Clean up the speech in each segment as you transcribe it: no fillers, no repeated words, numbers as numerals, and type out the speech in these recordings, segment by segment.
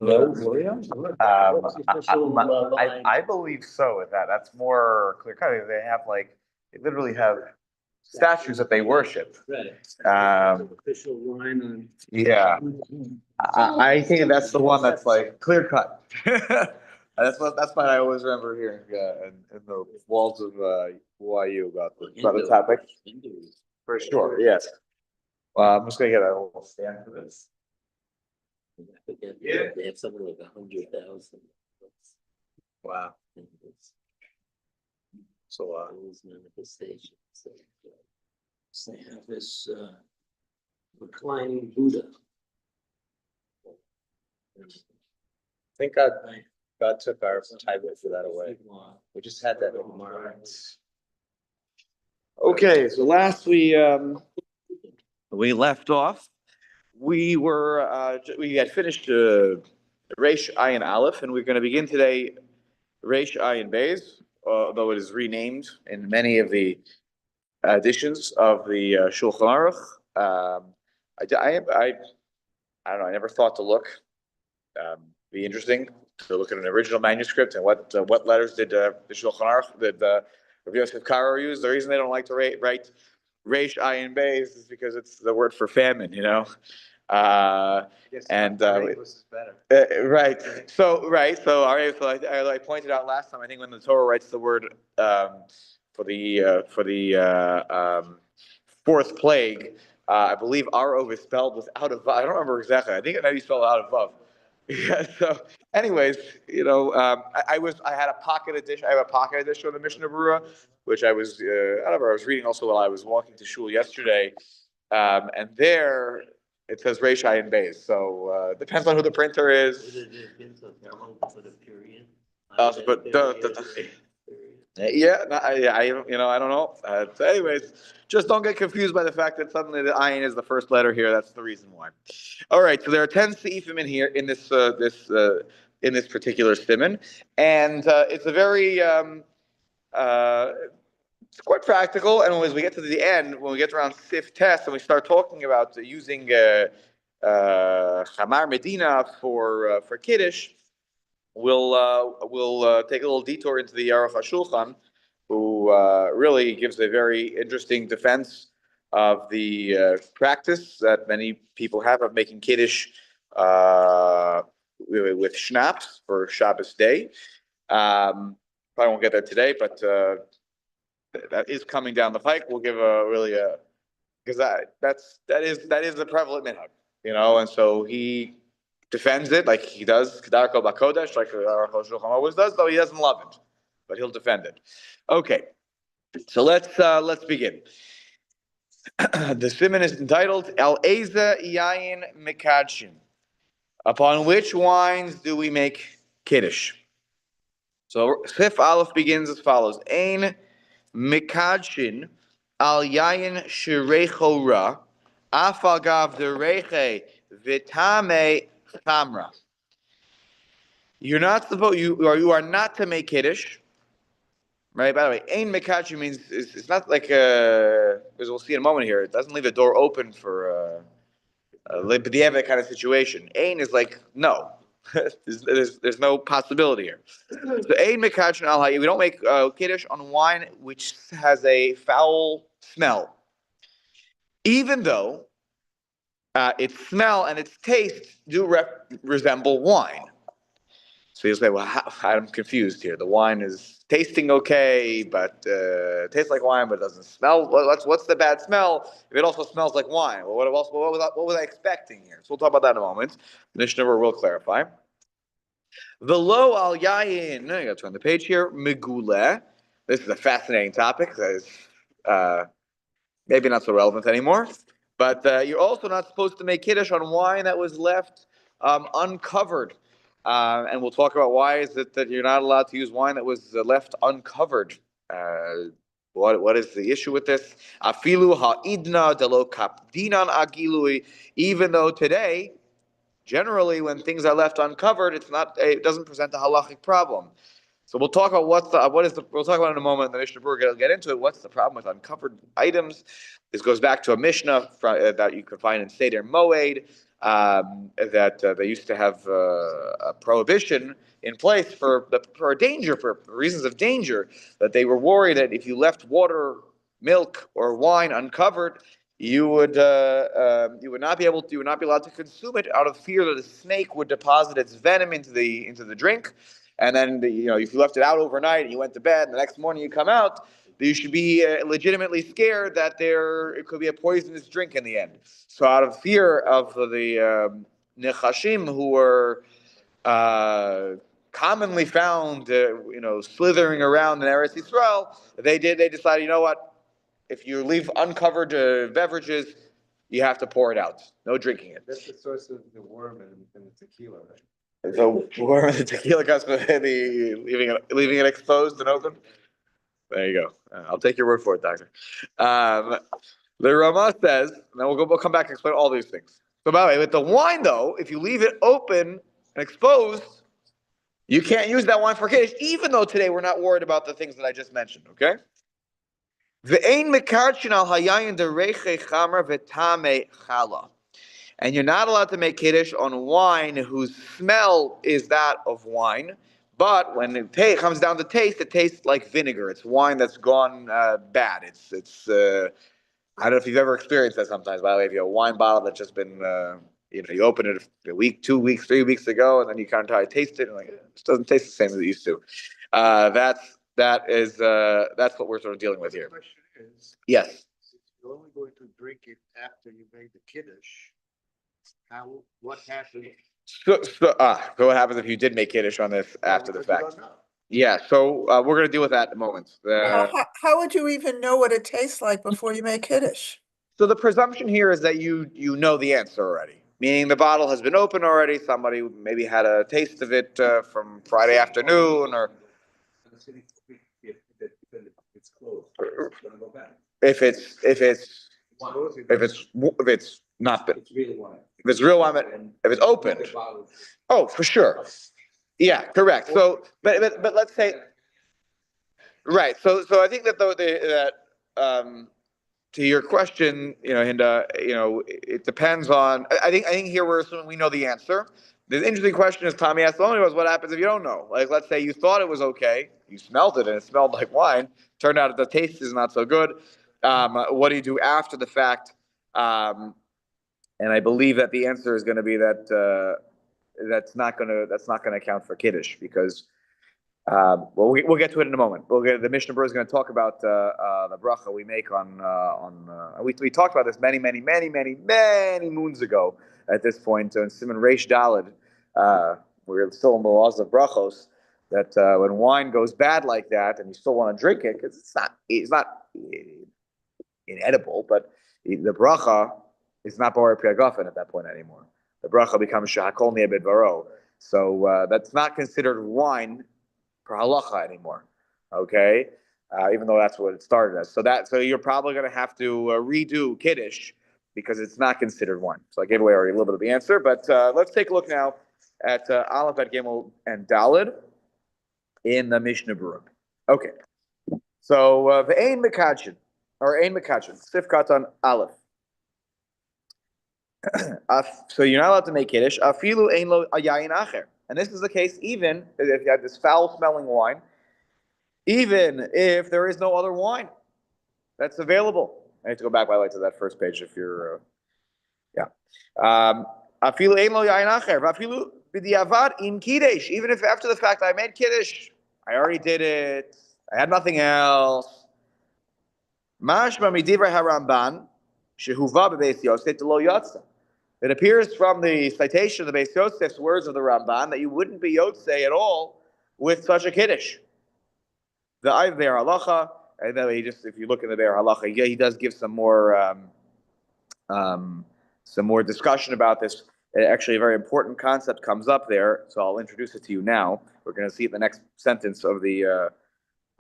No, William? I believe so with that. That's more clear cut. They have like, they literally have statues that they worship. Right. Official line on. Yeah, I think that's the one that's like clear cut. That's what I always remember hearing in the walls of YU about the topic. For sure, yes. I'm just gonna get a little stand for this. Yeah. They have something like 100,000. Wow. So Those manifestations. So they have this reclining Buddha. I think God took our time for that away. We just had that in mind. Okay, so last we left off, we had finished Reish Ayin Aleph, and we're going to begin today Reish Ayin Beis, although it is renamed in many of the editions of the Shulchan Aruch. I don't know. I never thought to look. Be interesting to look at an original manuscript and what letters did the Shulchan Aruch, did Rav Yosef Karo use. The reason they don't like to write Reish Ayin Beis is because it's the word for famine, you know. And right. So I pointed out last time. I think when the Torah writes the word for the fourth plague, I believe Arov is spelled without a vav. I don't remember exactly. I think it might be spelled out of vav. Yeah. So, anyways, you know, I had a pocket edition. I have a pocket edition of the Mishnah Berurah, which I was I was reading also while I was walking to shul yesterday, and there it says Reish Ayin Beis. So depends on who the printer is. But yeah, I don't know. So anyways, just don't get confused by the fact that suddenly the ayin is the first letter here. That's the reason why. All right, so there are 10 seifim in here in this particular siman, and it's a very it's quite practical. And as we get to the end, when we get around Sif Test, and we start talking about using Chamar Medina for Kiddush, we'll take a little detour into the Aruch HaShulchan, who really gives a very interesting defense of the practice that many people have of making Kiddush with schnapps for Shabbos day. Probably won't get there today, but that is coming down the pike. We'll give because that is the prevalent minhag, you know, and so he defends it like he does Kedarko Bakodesh, like Aruch HaShulchan always does, though he doesn't love it, but he'll defend it. Okay, so let's begin. The siman is entitled El Eza Yayin Mekadshin. Upon which wines do we make kiddush? So Sif Aleph begins as follows: Ein Mekadshin Al Yayin Shirecho Ra Afagav Dereche Vitame Chamra. You are not to make kiddush, right? By the way, ein mekadshin means it's not like as we'll see in a moment here. It doesn't leave a door open for a b'diavad kind of situation. Ein is like no, there's no possibility here. So ein mekadshin al hayy. We don't make kiddush on wine which has a foul smell, even though its smell and its taste do resemble wine. So you'll say, well, I'm confused here. The wine is tasting okay, but tastes like wine, but it doesn't smell. What's the bad smell if it also smells like wine? Well, what was I expecting here? So we'll talk about that in a moment. The Mishnah will clarify. Velo al yayin. You got to turn the page here. Megule. This is a fascinating topic that is maybe not so relevant anymore. But you're also not supposed to make kiddush on wine that was left uncovered. And we'll talk about why is it that you're not allowed to use wine that was left uncovered. What is the issue with this? Afilu ha'idna delo kapdinan agilui. Even though today, generally, when things are left uncovered, it doesn't present a halachic problem. So we'll talk about we'll talk about it in a moment. The Mishnah Berurah will get into it. What's the problem with uncovered items? This goes back to a Mishnah that you can find in Seder Moed. that they used to have a prohibition in place for danger, for reasons of danger, that they were worried that if you left water, milk, or wine uncovered, you would not be allowed to consume it out of fear that a snake would deposit its venom into the drink, and then if you left it out overnight and you went to bed, and the next morning you come out, you should be legitimately scared that it could be a poisonous drink in the end. So out of fear of the nechashim who were commonly found, slithering around in Eretz Yisrael, they decided, you know what? If you leave uncovered beverages, you have to pour it out. No drinking it. That's the source of the worm and the tequila, right? The worm and the tequila comes from leaving it exposed and open. There you go. I'll take your word for it, doctor. The Rama says, and then we'll come back and explain all these things. So by the way, with the wine though, if you leave it open and exposed, you can't use that wine for kiddush, even though today we're not worried about the things that I just mentioned, okay? And you're not allowed to make kiddush on wine whose smell is that of wine, but when it comes down to taste, it tastes like vinegar. It's wine that's gone bad. It's I don't know if you've ever experienced that sometimes. By the way, if you have a wine bottle that's just been, you open it a week, 2 weeks, 3 weeks ago, and then you kind of try to taste it, and it just doesn't taste the same as it used to. That's what we're sort of dealing with here. The question is, yes. If you're only going to drink it after you made the kiddush, what happens? So what happens if you did make kiddush on this after the fact? Yeah, so we're going to deal with that in a moment. How would you even know what it tastes like before you make kiddush? So the presumption here is that you know the answer already, meaning the bottle has been opened already. Somebody maybe had a taste of it from Friday afternoon, or It's closed. It's gonna go back. if it's not been, It's really wine. if it's real wine, if it's opened. Oh, for sure. Yeah, correct. So, but let's say, right. So I think that to your question, Hinda, it depends on. I think here we're assuming we know the answer. The interesting question is Tommy asked only was what happens if you don't know? Like, let's say you thought it was okay, you smelled it and it smelled like wine. Turned out the taste is not so good. What do you do after the fact? And I believe that the answer is going to be that. That's not gonna count for kiddush because we'll get to it in a moment. The Mishnah Berurah is going to talk about the bracha we make on. We talked about this many moons ago. At this point, in Siman Reish Daled, we're still in the laws of brachos. That when wine goes bad like that, and you still want to drink it because it's not inedible, but the bracha is not bar priagafen at that point anymore. The bracha becomes shahakol ni'abed varo. So that's not considered wine for halacha anymore. Okay, even though that's what it started as. So you're probably going to have to redo kiddush because it's not considered wine. So I gave away already a little bit of the answer, but let's take a look now at Aleph, Bet Gimel, and Daled in the Mishnah Berurah. Okay, so ve'ein mekachin or ein mekachin sifkat on Aleph. So you're not allowed to make kiddush. Afilu ein lo yayin acher, and this is the case even if you have this foul-smelling wine, even if there is no other wine that's available. I have to go back by the way to that first page if you're, Afilu ein lo yayin acher, afilu b'diavad in kiddush. Even if after the fact I made kiddush, I already did it. I had nothing else. Mashma midivrei haramban shehuva b'beis Yosef lo yatsa. It appears from the citation of the Beis Yosef's words of the Ramban that you wouldn't be Yotzei at all with such a kiddush. The Ayv Be'er Halacha, and then if you look in the Be'er Halacha, he does give some more discussion about this. Actually, a very important concept comes up there, so I'll introduce it to you now. We're going to see it in the next sentence of the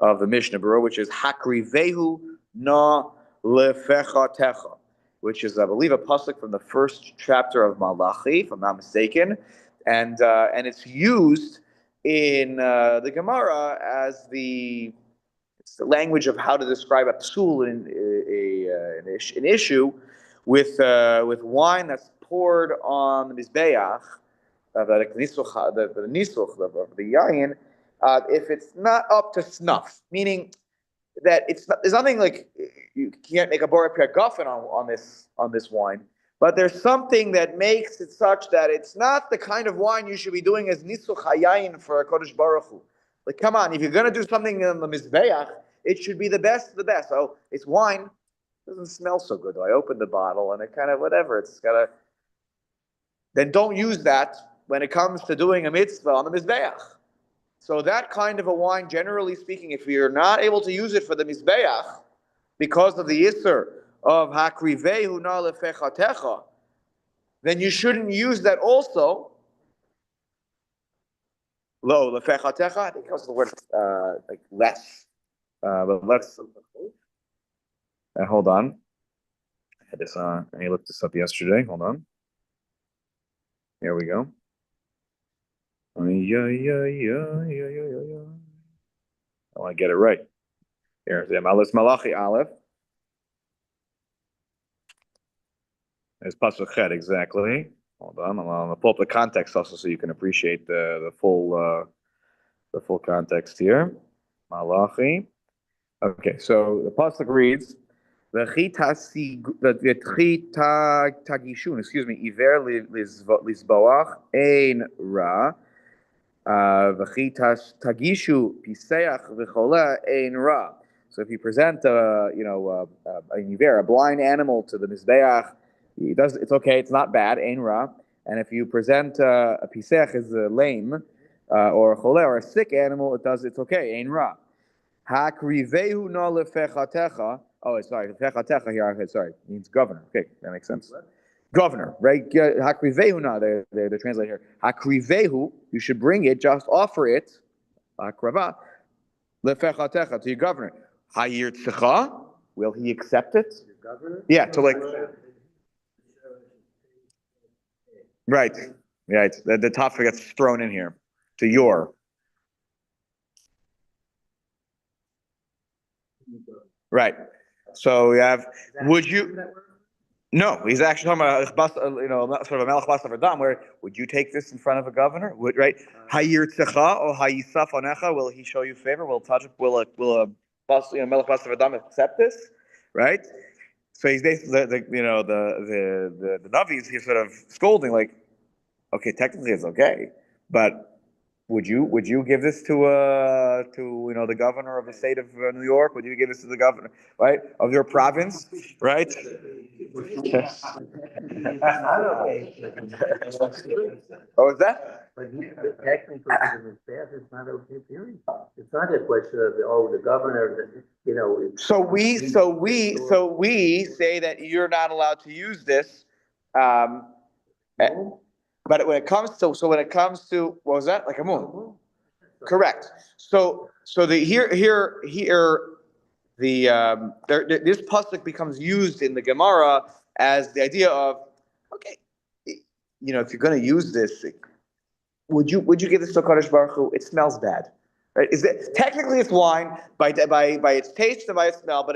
Mishnah Berurah, which is Hakrivehu na lefecha techa, which is, I believe, a pasuk from the first chapter of Malachi, if I'm not mistaken, and it's used in the Gemara as the language of how to describe a psul in an issue with wine that's poured on the mizbeach, the nisuch of the yayin, if it's not up to snuff, meaning that there's nothing like you can't make a borei guffin on this wine, but there's something that makes it such that it's not the kind of wine you should be doing as nisuch hayayin for a Kodesh Baruch Hu. Like, come on, if you're going to do something in the mizbeach, it should be the best of the best. Oh, it's wine. It doesn't smell so good, though. I opened the bottle and it kind of, whatever, it's got to... Then don't use that when it comes to doing a mitzvah on the mizbeach. So that kind of a wine, generally speaking, if you're not able to use it for the mizbeach, because of the yisur of hakrivehu na lefechatecha, then you shouldn't use that also. Lo lefechatecha, I think that's the word like less. But let's hold on. I had this on. I looked this up yesterday. Hold on. Here we go. I want to get it right. Here's the Malis Malachi Aleph. It's Pasuk Chet, exactly. Hold on, I'm going to pull up the context also so you can appreciate the full context here. Malachi. Okay, so the Pasuk reads, Tagishun, excuse me, Iver Lisboach Ein Ra. Tagishu piseach v'chola ein ra. So if you present a blind animal to the mizbeach, it's okay, it's not bad, ein ra. And if you present a piseach is lame, or a chola or a sick animal, it's okay, ein ra. Hakrivehu na lefechatecha. Oh, sorry, lefechatecha here. Okay, sorry, means governor. Okay, that makes sense. Governor, right? Hakrivehu na, they translate here. Hakrivehu, you should bring it, just offer it, akrava, lefechatecha, to your governor. Hayirtzecha, will he accept it? Yeah, to like, right, the topic gets thrown in here, to your. Right, so we have, would you... No, he's actually talking about sort of a melech bas adam. Where would you take this in front of a governor? Would right? Hayirtzecha or hayisaf onecha? Will he show you favor? Will touch? Will melech bas adam accept this? Right? So he's basically the Navi is here sort of scolding like, okay, technically it's okay, but would you give this to the governor of the state of New York? Would you give this to the governor, right, of your province, right? What was that? But technically, it's not okay, period. It's not a question of, the governor, So we say that you're not allowed to use this, but when it comes to what was that, like a moon? Correct. So this pasuk becomes used in the Gemara as the idea of, okay, if you're going to use this, would you give this to Kodesh Baruch Hu? It smells bad, right? Technically it's wine by its taste and by its smell, but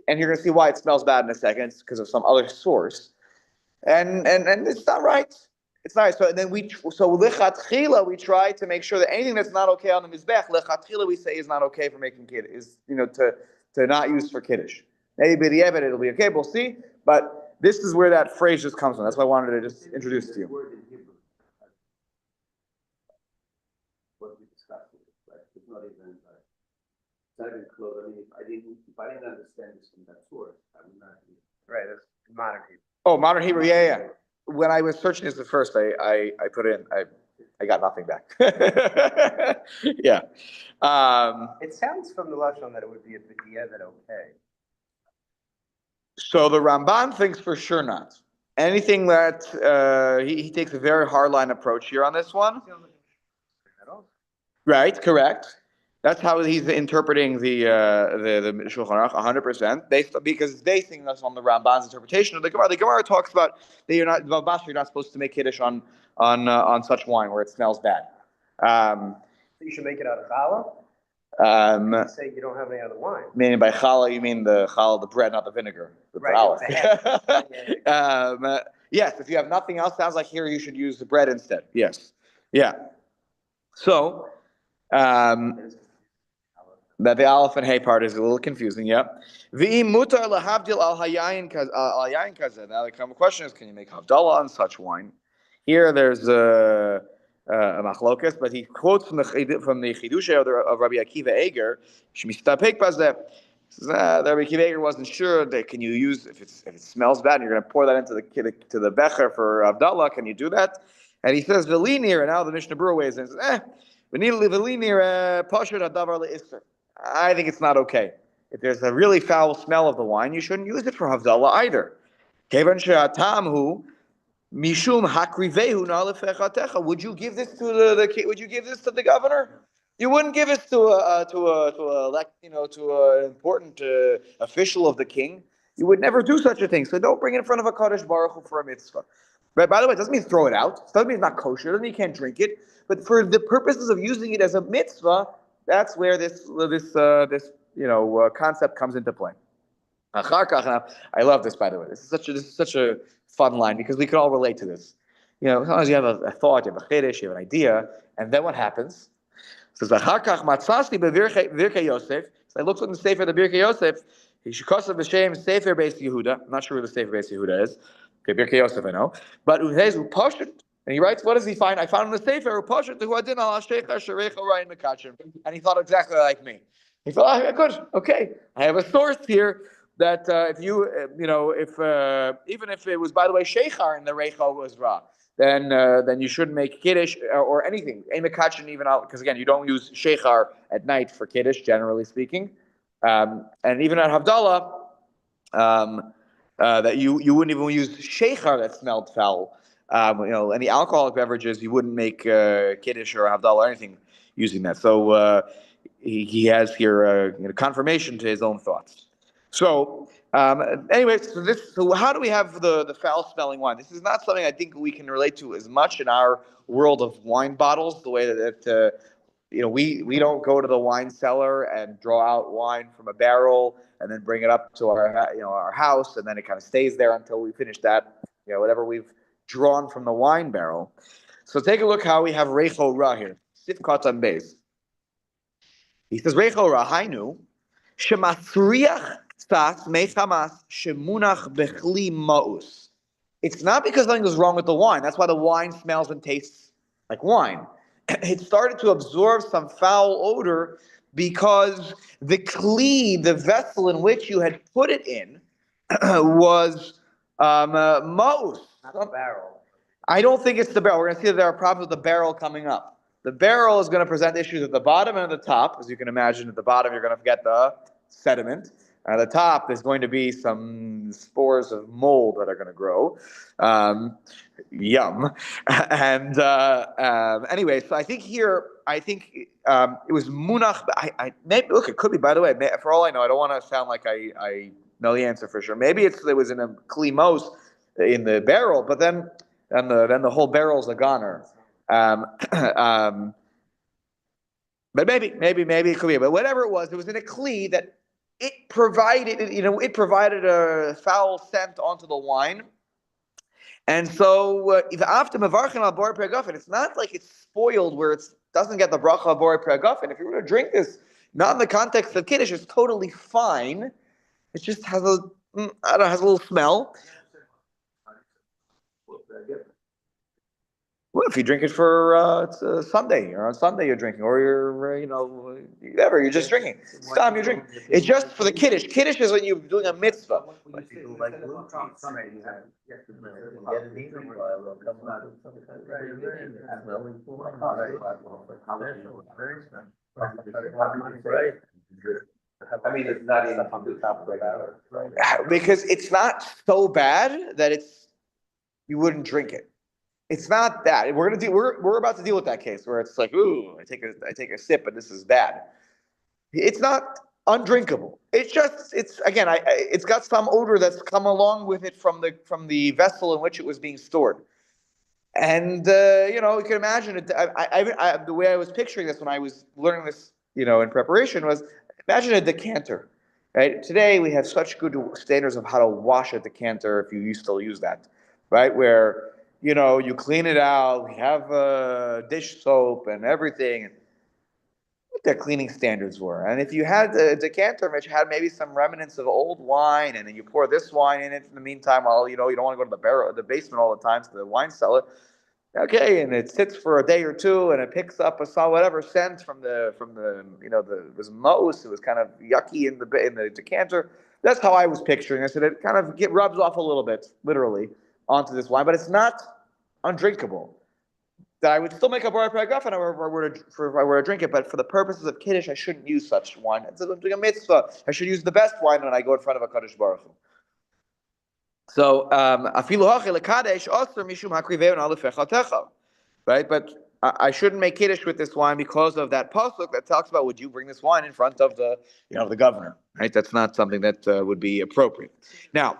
and you're going to see why it smells bad in a second. It's because of some other source, and it's not right. It's not right. So then lichatchila we try to make sure that anything that's not okay on the mizbech, lichatchila we say is not okay for making kiddush, to not use for kiddush. Maybe the evidence it'll be okay. We'll see, but this is where that phrase just comes from. That's why I wanted to just introduce to you. What we discussed, right? It's not even close. I mean, if I didn't understand this from that source, I would not be right. It's modern Hebrew. Oh, modern Hebrew, yeah. When I was searching this at first, I put in, I got nothing back. Yeah. It sounds from the lashon that it would be a b'diavad okay. So the Ramban thinks for sure not. Anything that he takes a very hardline approach here on this one. Right, correct. That's how he's interpreting the Shulchan Aruch 100%, because it's basing this on the Ramban's interpretation of the Gemara. The Gemara talks about that you're not supposed to make kiddush on such wine where it smells bad. You should make it out of challah. You say you don't have any other wine. Meaning by challah, you mean the challah, the bread, not the vinegar. The Right, olive. it's Yes, if you have nothing else, sounds like here you should use the bread instead. Yes. Yeah. So, that the aleph and hay part is a little confusing, yeah. V'im mutar lahavdil al hayayin kazeh. Now the question is, can you make havdalah on such wine? Here there's a machlokas, but he quotes from the Chidushay of Rabbi Akiva Eger, shmistapek bazeh. The Rabbi Akiva Eger wasn't sure that can you use if it smells bad and you're going to pour that into the becher for havdalah, can you do that? And he says v'linir, and now the Mishnah Berurah weighs in and says v'linir pashut hadavar le'ister. I think it's not okay. If there's a really foul smell of the wine, you shouldn't use it for havdalah either. Kevan she'atamhu mishum hakrivehu na'alefechatecha. Would you give this to Would you give this to the governor? You wouldn't give it to an important official of the king. You would never do such a thing. So don't bring it in front of a Kadosh Baruch Hu for a mitzvah. Right? By the way, it doesn't mean throw it out. It doesn't mean it's not kosher. It doesn't mean you can't drink it. But for the purposes of using it as a mitzvah, that's where this concept comes into play. I love this, by the way. This is such a fun line because we can all relate to this. Sometimes you have a thought, you have a chiddush, you have an idea, and then what happens? It says, Yosef. So I looked in the Sefer the Birkei Yosef. He should cause of shame Sefer Beis Yehuda. I'm not sure where the Sefer Beis Yehuda is. Okay, Birkei Yosef I know, but and he writes, what does he find? I found in the Sefer, and he thought exactly like me. He thought, good, okay. I have a source here that even if it was, by the way, Sheikhar and the Reicha was Ra, then you shouldn't make Kiddush or anything. Mekachin even out, because again, you don't use Sheikhar at night for Kiddush, generally speaking. And even at Havdalah, that you wouldn't even use Sheikhar that smelled foul. Any alcoholic beverages, you wouldn't make Kiddush or Havdalah or anything using that. So he has here confirmation to his own thoughts. So anyway, so how do we have the foul-smelling wine? This is not something I think we can relate to as much in our world of wine bottles, the way that we don't go to the wine cellar and draw out wine from a barrel and then bring it up to our house, and then it kind of stays there until we finish that, whatever we've drawn from the wine barrel. So take a look how we have Reicho Ra here. Sif Katan Beis. He says Reicho Ra Hainu Shemasriach Stas Mechamas Shemunach Bechli Maus. It's not because something is wrong with the wine. That's why the wine smells and tastes like wine. It started to absorb some foul odor because the kli, the vessel in which you had put it in, was maus. Not the barrel. I don't think it's the barrel. We're going to see that there are problems with the barrel coming up. The barrel is going to present issues at the bottom and at the top. As you can imagine, at the bottom you're going to get the sediment. At the top, there's going to be some spores of mold that are going to grow. Yum. And anyway, so I think here, it was munach. Maybe look, it could be. By the way, for all I know, I don't want to sound like I know the answer for sure. Maybe it was in a klimos in the barrel, but then the whole barrel's a goner. But maybe it could be. But whatever it was in a kli that it provided a foul scent onto the wine. And so, it's not like it's spoiled where it doesn't get the bracha of Borei Pregafen. If you were to drink this, not in the context of Kiddush, it's totally fine. It just has has a little smell. Well, if you drink it for it's Sunday, or on Sunday you're drinking, or you're whatever, you're just drinking. It's time you're drinking. It's just for the Kiddush. Kiddush is when you're doing a mitzvah. I mean, it's not even on the top of the barrel. Because it's not so bad that you wouldn't drink it. It's not that. We're about to deal with that case where it's like, ooh, I take a sip, but this is bad. It's not undrinkable. It's got some odor that's come along with it from the vessel in which it was being stored. And you can imagine it. The way I was picturing this when I was learning this, in preparation was, imagine a decanter, right? Today we have such good standards of how to wash a decanter if you still use that, right? Where, you clean it out, we have dish soap and everything. What their cleaning standards were. And if you had a decanter which had maybe some remnants of old wine, and then you pour this wine in it in the meantime, while you don't want to go to the basement all the time to the wine cellar. Okay, and it sits for a day or two, and it picks up whatever scent from the it was mouse. It was kind of yucky in the decanter. That's how I was picturing it. So it kind of rubs off a little bit, literally, onto this wine, but it's not undrinkable. That I would still make a bar paragraph if I were to drink it, but for the purposes of kiddush, I shouldn't use such wine. It's a mitzvah. I should use the best wine when I go in front of a Kadosh Baruch Hu. So, right? But I shouldn't make kiddush with this wine because of that pasuk that talks about, would you bring this wine in front of the governor? Right? That's not something that would be appropriate. Now.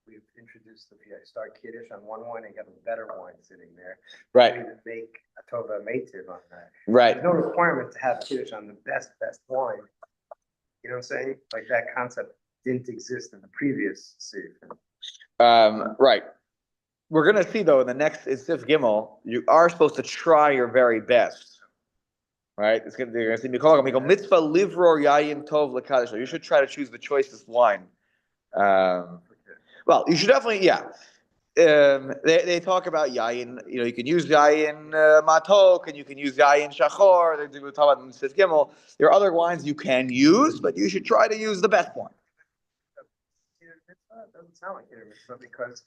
We've introduced if you start kiddush on one wine and you have a better wine sitting there. Right. You can make a tova meitiv on that. Right. There's no requirement to have kiddush on the best wine. You know what I'm saying? Like that concept didn't exist in the previous seif. Right. We're gonna see though in the next Sif Gimel, you are supposed to try your very best. Right? They're gonna see mitzvah livror yayin tov l'kadosh. You should try to choose the choicest wine. Well, you should definitely, yeah. They talk about yayin. You can use yayin matok, and you can use yayin shachor. They do talk about Sif Gimel. There are other wines you can use, but you should try to use the best one. It doesn't sound like hitter mitzvah because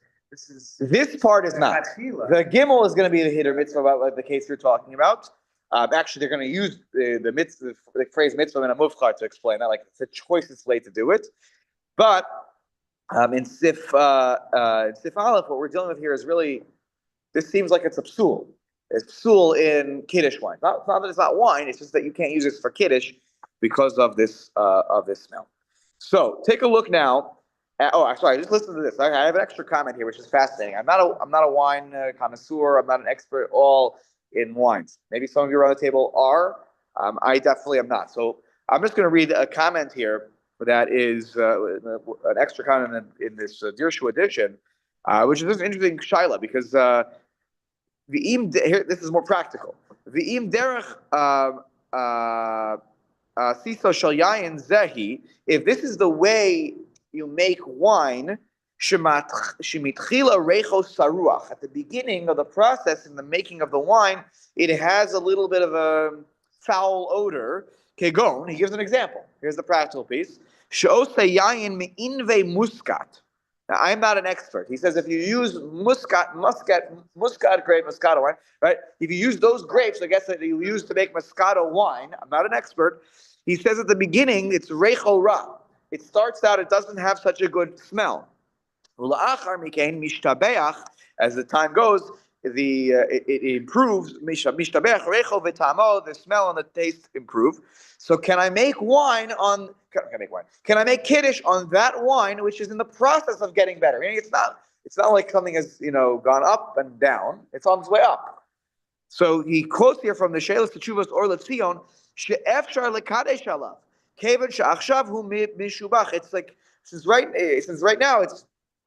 this part is not. The Gimel is going to be the hitter mitzvah about like the case you're talking about. Actually, they're going to use the mitzvah, the phrase mitzvah in a mufchar to explain that. Like it's the choicest way to do it, but. In Sif Aleph, what we're dealing with here is really, this seems like it's a psul. It's psul in Kiddush wine. Not that it's not wine, it's just that you can't use this for Kiddush because of this smell. So take a look now. Sorry, just listen to this. I have an extra comment here, which is fascinating. I'm not a wine connoisseur. I'm not an expert at all in wines. Maybe some of you around the table are. I definitely am not. So I'm just going to read a comment here. That is an extra comment in this Dirshu edition, which is an interesting shaila because here this is more practical. V'im derech siso shel yayin zehi. If this is the way you make wine, shemitchila reicho saruach. At the beginning of the process in the making of the wine, it has a little bit of a foul odor. Kegon, he gives an example. Here's the practical piece. She'ose yayin me'inve muscat. Now, I'm not an expert. He says if you use muscat grape, Moscato wine, right? If you use those grapes, I guess that you use to make Moscato wine, I'm not an expert. He says at the beginning, it's reicho ra. It starts out, it doesn't have such a good smell. As the time goes, it improves. The smell and the taste improve. So can I make wine on? Can I make kiddush on that wine, which is in the process of getting better? Meaning it's not like something has gone up and down. It's on its way up. So he quotes here from the Shelas Teshuvos Or Letzion, she'efshar lekadesh alav, kevan she'achshav hu mishubach. It's like since right now I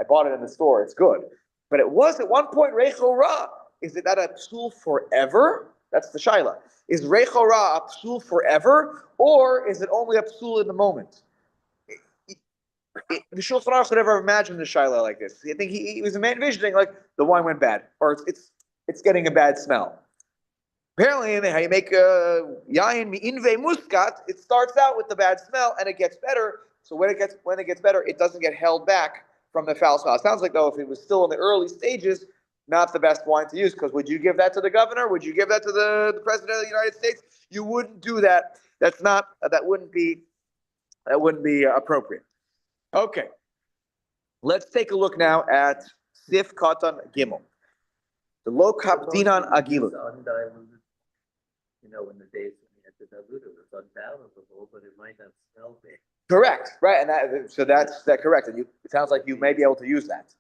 bought it in the store. It's good. But it was at one point Reicho Ra. Is it not a psul forever? That's the shaila. Is Reicho Ra a psul forever, or is it only a psul in the moment? The Shulchan Aruch could never imagine the shaila like this. I think he was envisioning like the wine went bad, or it's getting a bad smell. Apparently, how you make yayin mi'inve muscat, it starts out with the bad smell and it gets better. So when it gets better, it doesn't get held back from the foul smell. It sounds like though if it was still in the early stages, not the best wine to use. Because would you give that to the governor? Would you give that to the president of the United States? You wouldn't do that. That wouldn't be appropriate. Okay, let's take a look now at Sif Katan Gimel. The Lo Kapdinan Agilut. In the days when we had the diluted, it was unpalatable, but it might not smell bad. Correct, right, and that's correct. And it sounds like you may be able to use that.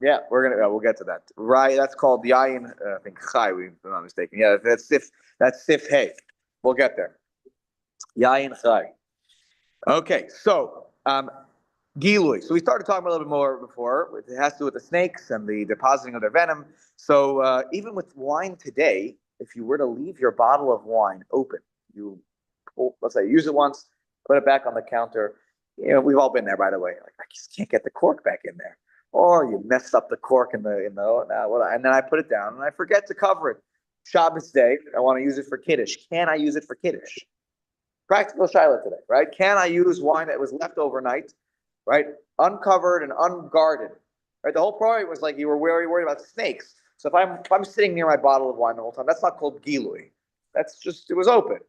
Yeah, we'll get to that. Right, that's called yayin. I think chai. If I'm not mistaken. Yeah, that's sif hey. We'll get there. Yayin chai. Okay, so gilui. So we started talking a little bit more before. It has to do with the snakes and the depositing of their venom. So even with wine today, if you were to leave your bottle of wine open, let's say use it once, put it back on the counter. We've all been there, by the way. Like I just can't get the cork back in there, or you messed up the cork in the and then I put it down and I forget to cover it. Shabbos day, I want to use it for kiddush. Can I use it for kiddush? Practical shiloh today, right? Can I use wine that was left overnight, right? Uncovered and unguarded, right? The whole point was like you were worried about snakes. So if I'm sitting near my bottle of wine the whole time, that's not called gilui. That's just it was open.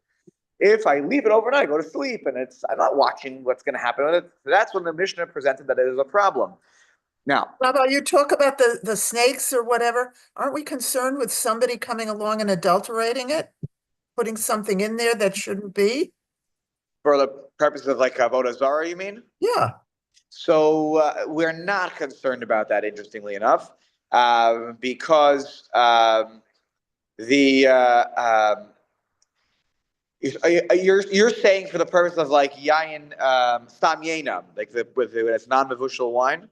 If I leave it overnight, I go to sleep, and I'm not watching what's going to happen with it. That's when the Mishnah presented that it is a problem. Now, Rabbi, you talk about the snakes or whatever. Aren't we concerned with somebody coming along and adulterating it? Putting something in there that shouldn't be? for the purpose of like avodah zarah, you mean? Yeah. So we're not concerned about that. Interestingly enough, because the you're saying for the purpose of like yayin stam yenam, like with it's non-mevushal wine. Is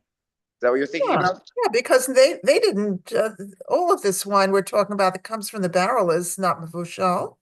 that what you're thinking Yeah, about? yeah, because they didn't, all of this wine we're talking about that comes from the barrel is not Mavushal.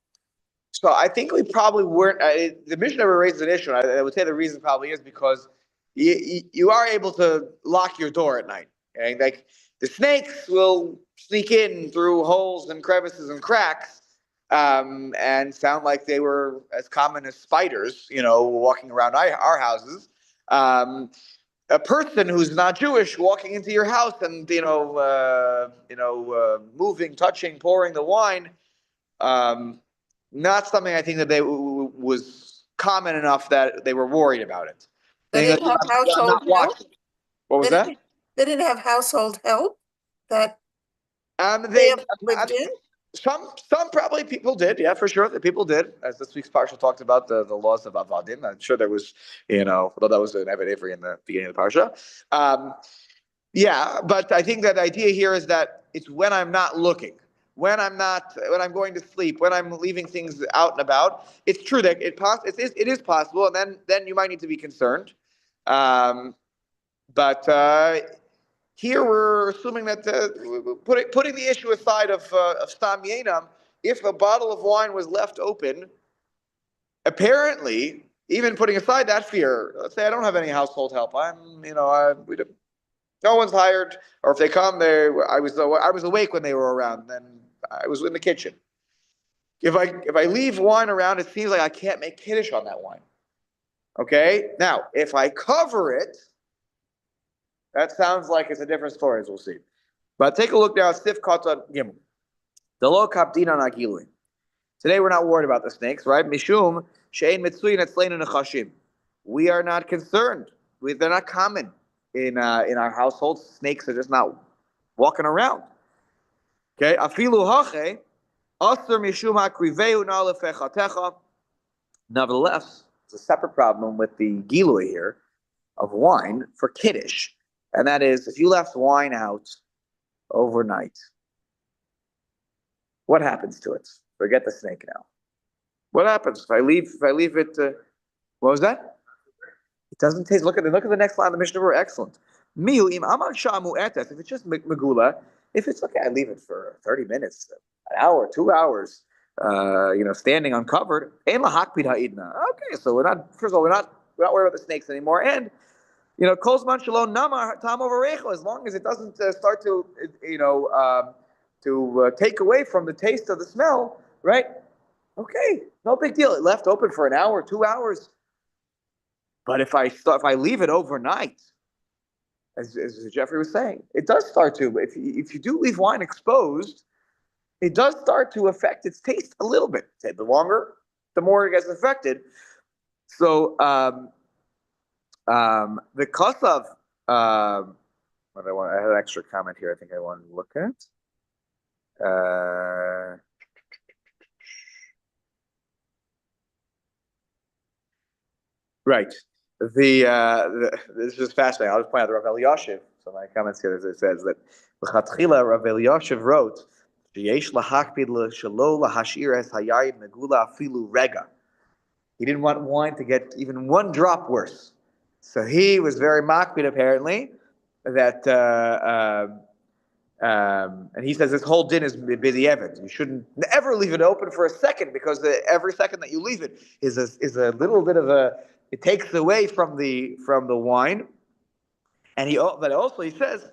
So I think we probably weren't. The Mishnah never raised an issue. I would say the reason probably is because you are able to lock your door at night. Okay? Like the snakes will sneak in through holes and crevices and cracks, and sound like they were as common as spiders, walking around our houses. A person who's not Jewish walking into your house and moving, touching, pouring the wine. Not something I think that was common enough that they were worried about it. They Saying didn't have I'm household not help. watching. What was They that? didn't, they didn't have household help that they They have lived in. some probably people did, yeah, for sure. The people did, as this week's parsha talked about the laws of avadim. I'm sure there was, although that was an Eved Ivri in the beginning of the parsha. Yeah, but I think that the idea here is that it's when I'm not looking, when I'm going to sleep, when I'm leaving things out and about. It's true that it is possible, and then you might need to be concerned. But here we're assuming that putting the issue aside of stam yenam, if a bottle of wine was left open, apparently, even putting aside that fear, let's say I don't have any household help. No one's hired, or if they come, I was awake when they were around. Then I was in the kitchen. If I leave wine around, it seems like I can't make kiddush on that wine. Okay, now if I cover it, that sounds like it's a different story, as we'll see. But take a look now at Sif Katan Gimel. The lo kapdina nagilui. Today we're not worried about the snakes, right? Mishum shein mitzuyin etzleinu nechashim. We are not concerned. They're not common in our household. Snakes are just not walking around. Okay, afilu hache aser mishum hakriveu na lefechatecha. Nevertheless, it's a separate problem with the gilui here of wine for kiddush, and that is if you left wine out overnight, what happens to it? Forget the snake now. What happens if I leave it? What was that? It doesn't taste. Look at the next line of the Mishnah. We're excellent. Miu im aman shamu etes. If it's just megula, if it's okay, I leave it for 30 minutes, an hour, 2 hours, standing uncovered. Ein lahakpid ha'idna. Okay, so we're not. First of all, we're not worried about the snakes anymore, and kolzman shalom namar tam overecho. As long as it doesn't start to take away from the taste of the smell, right? Okay, no big deal. It left open for an hour, 2 hours. But if I leave it overnight, as Jeffrey was saying, it does start to. If you do leave wine exposed, it does start to affect its taste a little bit. The longer, the more it gets affected. So the kosav. I had an extra comment here. I think I wanted to look at. Right. This is fascinating. I'll just point out the Rav Elyashiv So my comments here, it says that L'chatchila Rav Eliashiv wrote, "Sheyesh lahakpid shelo lahashir es hayayin megula afilu rega." He didn't want wine to get even one drop worse. So he was very makpid apparently that, and he says this whole din is b'di'evet. You shouldn't ever leave it open for a second because every second that you leave it is a little bit of it takes away from the wine. And but also he says,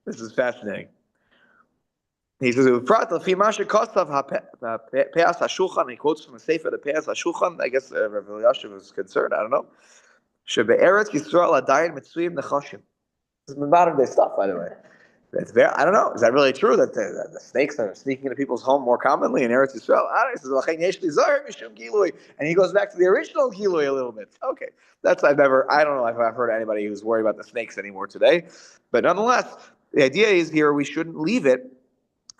this is fascinating. He says, "Prat l'fi mashe kosav pe'as hashulchan." He quotes from the Sefer, the pe'as hashulchan. I guess Rav Eliashiv was concerned. I don't know. Shebe'eretz Yisrael adayin mitzuyim nechashim. This is modern day stuff, by the way. That's very, I don't know. Is that really true that the snakes are sneaking into people's home more commonly in Eretz Yisrael? I don't know. He says, and he goes back to the original gilui a little bit. Okay, I don't know if I've heard anybody who's worried about the snakes anymore today. But nonetheless, the idea is here we shouldn't leave it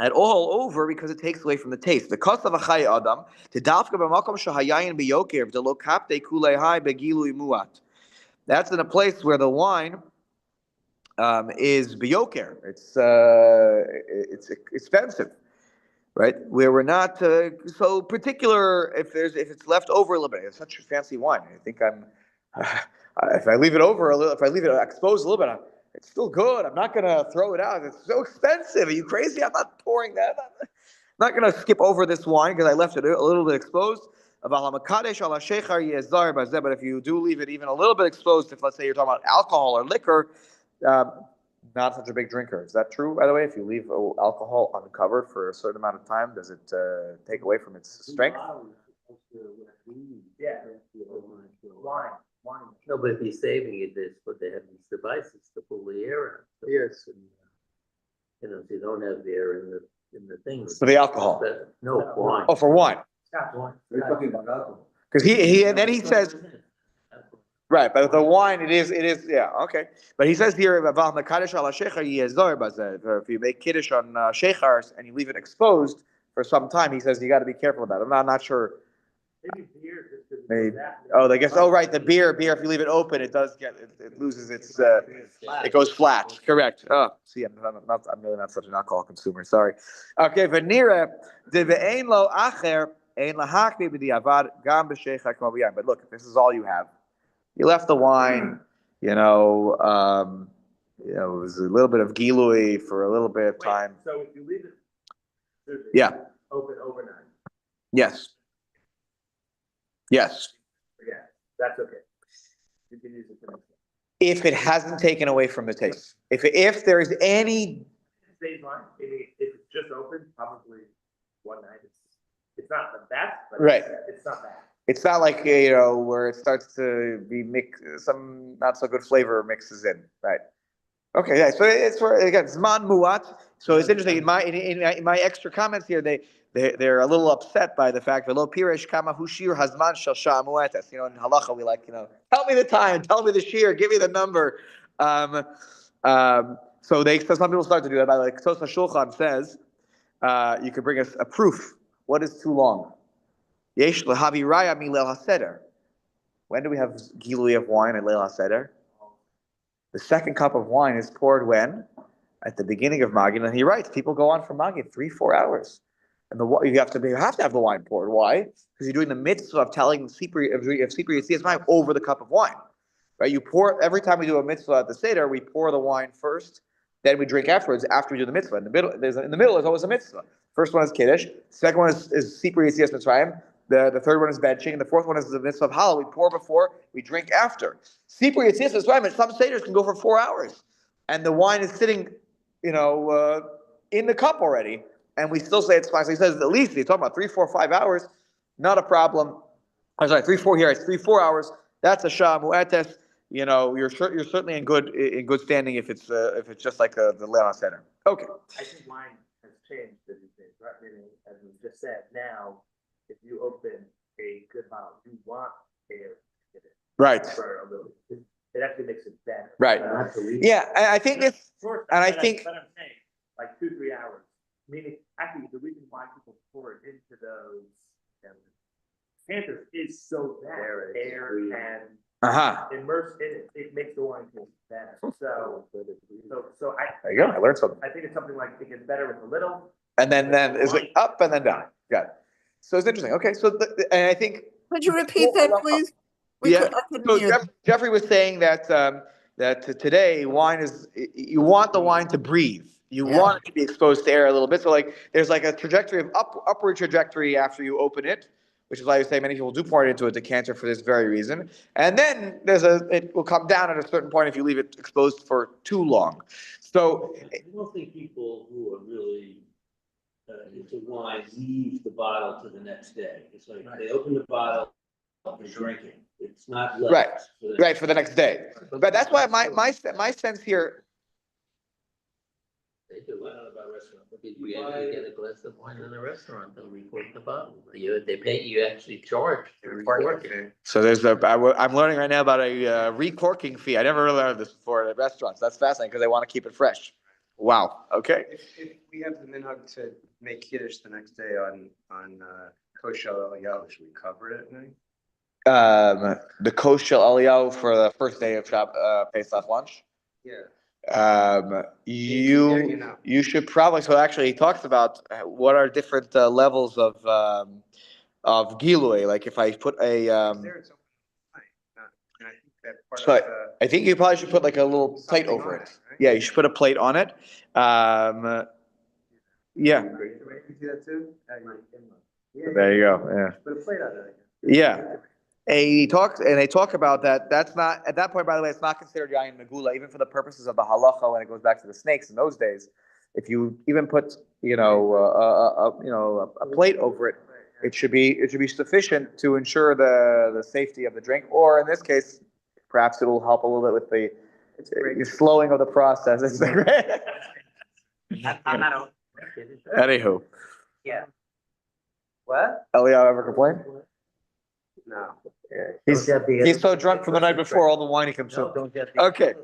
at all over because it takes away from the taste. The cost of a chay adam to dafka b'makom shahayayin biyoker v'lo kapte kulei hai begilui muat. That's in a place where the wine is biyoker. It's expensive, right? Where we're not so particular. If it's left over a little bit, it's such a fancy wine. I think if I leave it over a little, if I leave it exposed a little bit, it's still good. I'm not gonna throw it out. It's so expensive. Are you crazy? I'm not pouring that. I'm not gonna skip over this wine because I left it a little bit exposed. But if you do leave it even a little bit exposed, if let's say you're talking about alcohol or liquor, not such a big drinker. Is that true, by the way? If you leave alcohol uncovered for a certain amount of time, does it take away from its strength? Yeah. Wine. No, but if he's saving it, this, but they have these devices to pull the air out. So Yes. you know, so you don't have the air in the thing. For the alcohol. No, wine. Oh, for wine. Wine. We're talking about alcohol. Because he and then he says, right, but the wine, it is, yeah, okay. But he says here, if you make kiddush on shechars and you leave it exposed for some time, he says you got to be careful about it. I'm not sure. Maybe beer. Maybe. Oh, I guess. Oh, right. The beer. If you leave it open, it does it loses its. It goes flat. Correct. Oh, see, I'm really not such an alcohol consumer. Sorry. Okay. V'nira de ve'ein lo acher ein lahakmi b'diavad gam b'sheicha k'mo b'yayin. But look, if this is all you have, you left the wine. It was a little bit of gilui for a little bit of time. So if you leave it, Yeah. open overnight. Yes. Yes. Yeah, that's okay. You can use it for next time. If it hasn't taken away from the taste, if there is any, Stays fine. If it's just open, probably one night. It's not the best, but Right. it's not bad. it's not like where it starts to be some not so good flavor mixes in, right? Okay, yeah. So it's where again zman muat. So it's interesting in my extra comments here. They're a little upset by the fact that lo pirish kama hushir hazman shel shah muetes. In halacha we like tell me the time, tell me the shear, give me the number. So some people start to do that. By like Tosa Shulchan says, you could bring us a proof. What is too long? Yesh lehavi raya mi leil haseder. When do we have gilui of wine at leil haseder? The second cup of wine is poured when? At the beginning of Magid. And he writes, people go on for Magid 3-4 hours. And you have to have the wine poured. Why? Because you're doing the mitzvah of telling Sipri Yitzias over the cup of wine. Right? You pour, every time we do a mitzvah at the Seder, we pour the wine first, then we drink afterwards, after we do the mitzvah. In the middle is always a mitzvah. First one is Kiddush. Second one is Sipri Yitzias Mitzrayim. The third one is benching, and the fourth one is the mitzvah of halal. We pour before, we drink after. Sipur Yitzias Mitzrayim, some seders can go for 4 hours, and the wine is sitting, in the cup already, and we still say it's fine. So he says at least he's talking about 3, 4, 5 hours, not a problem. I'm sorry, 3, 4 here. It's 3, 4 hours. That's a shah mu'etes. You're certainly in good standing if it's just like the Leila Center. Okay. I think wine has changed these days, right? Meaning, as we just said, now if you open a good bottle, you want air in it. Right. For a little. It actually makes it better. Right. Yeah, I think this, Short, and I but think. But I'm saying, like 2-3 hours. Meaning, actually, the reason why people pour it into those Panthers is so bad. Air and Uh-huh. immersed in it, it makes the wine taste better. So I. There you go. I learned something. I think it's something like it gets better with a little. And then it's like up and then down. Got it. So it's interesting. Okay. So, and I think. Could you repeat that, please? Yeah. I couldn't So hear. Jeffrey was saying that, that today wine is, you want the wine to breathe. You Yeah. want it to be exposed to air a little bit. So like, there's like a trajectory of upward trajectory after you open it, which is why you say many people do pour it into a decanter for this very reason. And then it will come down at a certain point if you leave it exposed for too long. So I don't think people who are really into wine leave the bottle to the next day. It's like they open the bottle and drink it. It's not left right for the next day. But that's why my sense here. They do. I don't know about restaurants. Did you ever get a glass of wine in a restaurant and record the bottle? They pay, you actually charge to record it. So I'm learning right now about a recorking fee. I never really learned this before at restaurants. That's fascinating because they want to keep it fresh. Wow. Okay. If we have the minhag to make kiddush the next day on kosher aliyah, should we cover it at night? The kosher aliyah for the first day of Pesach lunch. Yeah. You should probably. So actually, he talks about what are different levels of gilui. Like if I put a. There it's open night, and I think that part So of I think you probably should put like a little plate something over on it. right? Yeah, you should put a plate on it. Yeah. You do that too? There you go. Yeah. Put a plate on it. Yeah. They talk about that. That's not at that point. By the way, it's not considered yayin megula, even for the purposes of the halacha. When it goes back to the snakes in those days, if you even put a plate over it, it should be sufficient to ensure the safety of the drink. Or in this case, perhaps it will help a little bit with the slowing of the process. It's great. I'm not. Anywho, Yeah. What? Eliyahu ever complain? No. He's so drunk from the night before, all the wine he consumed. Okay.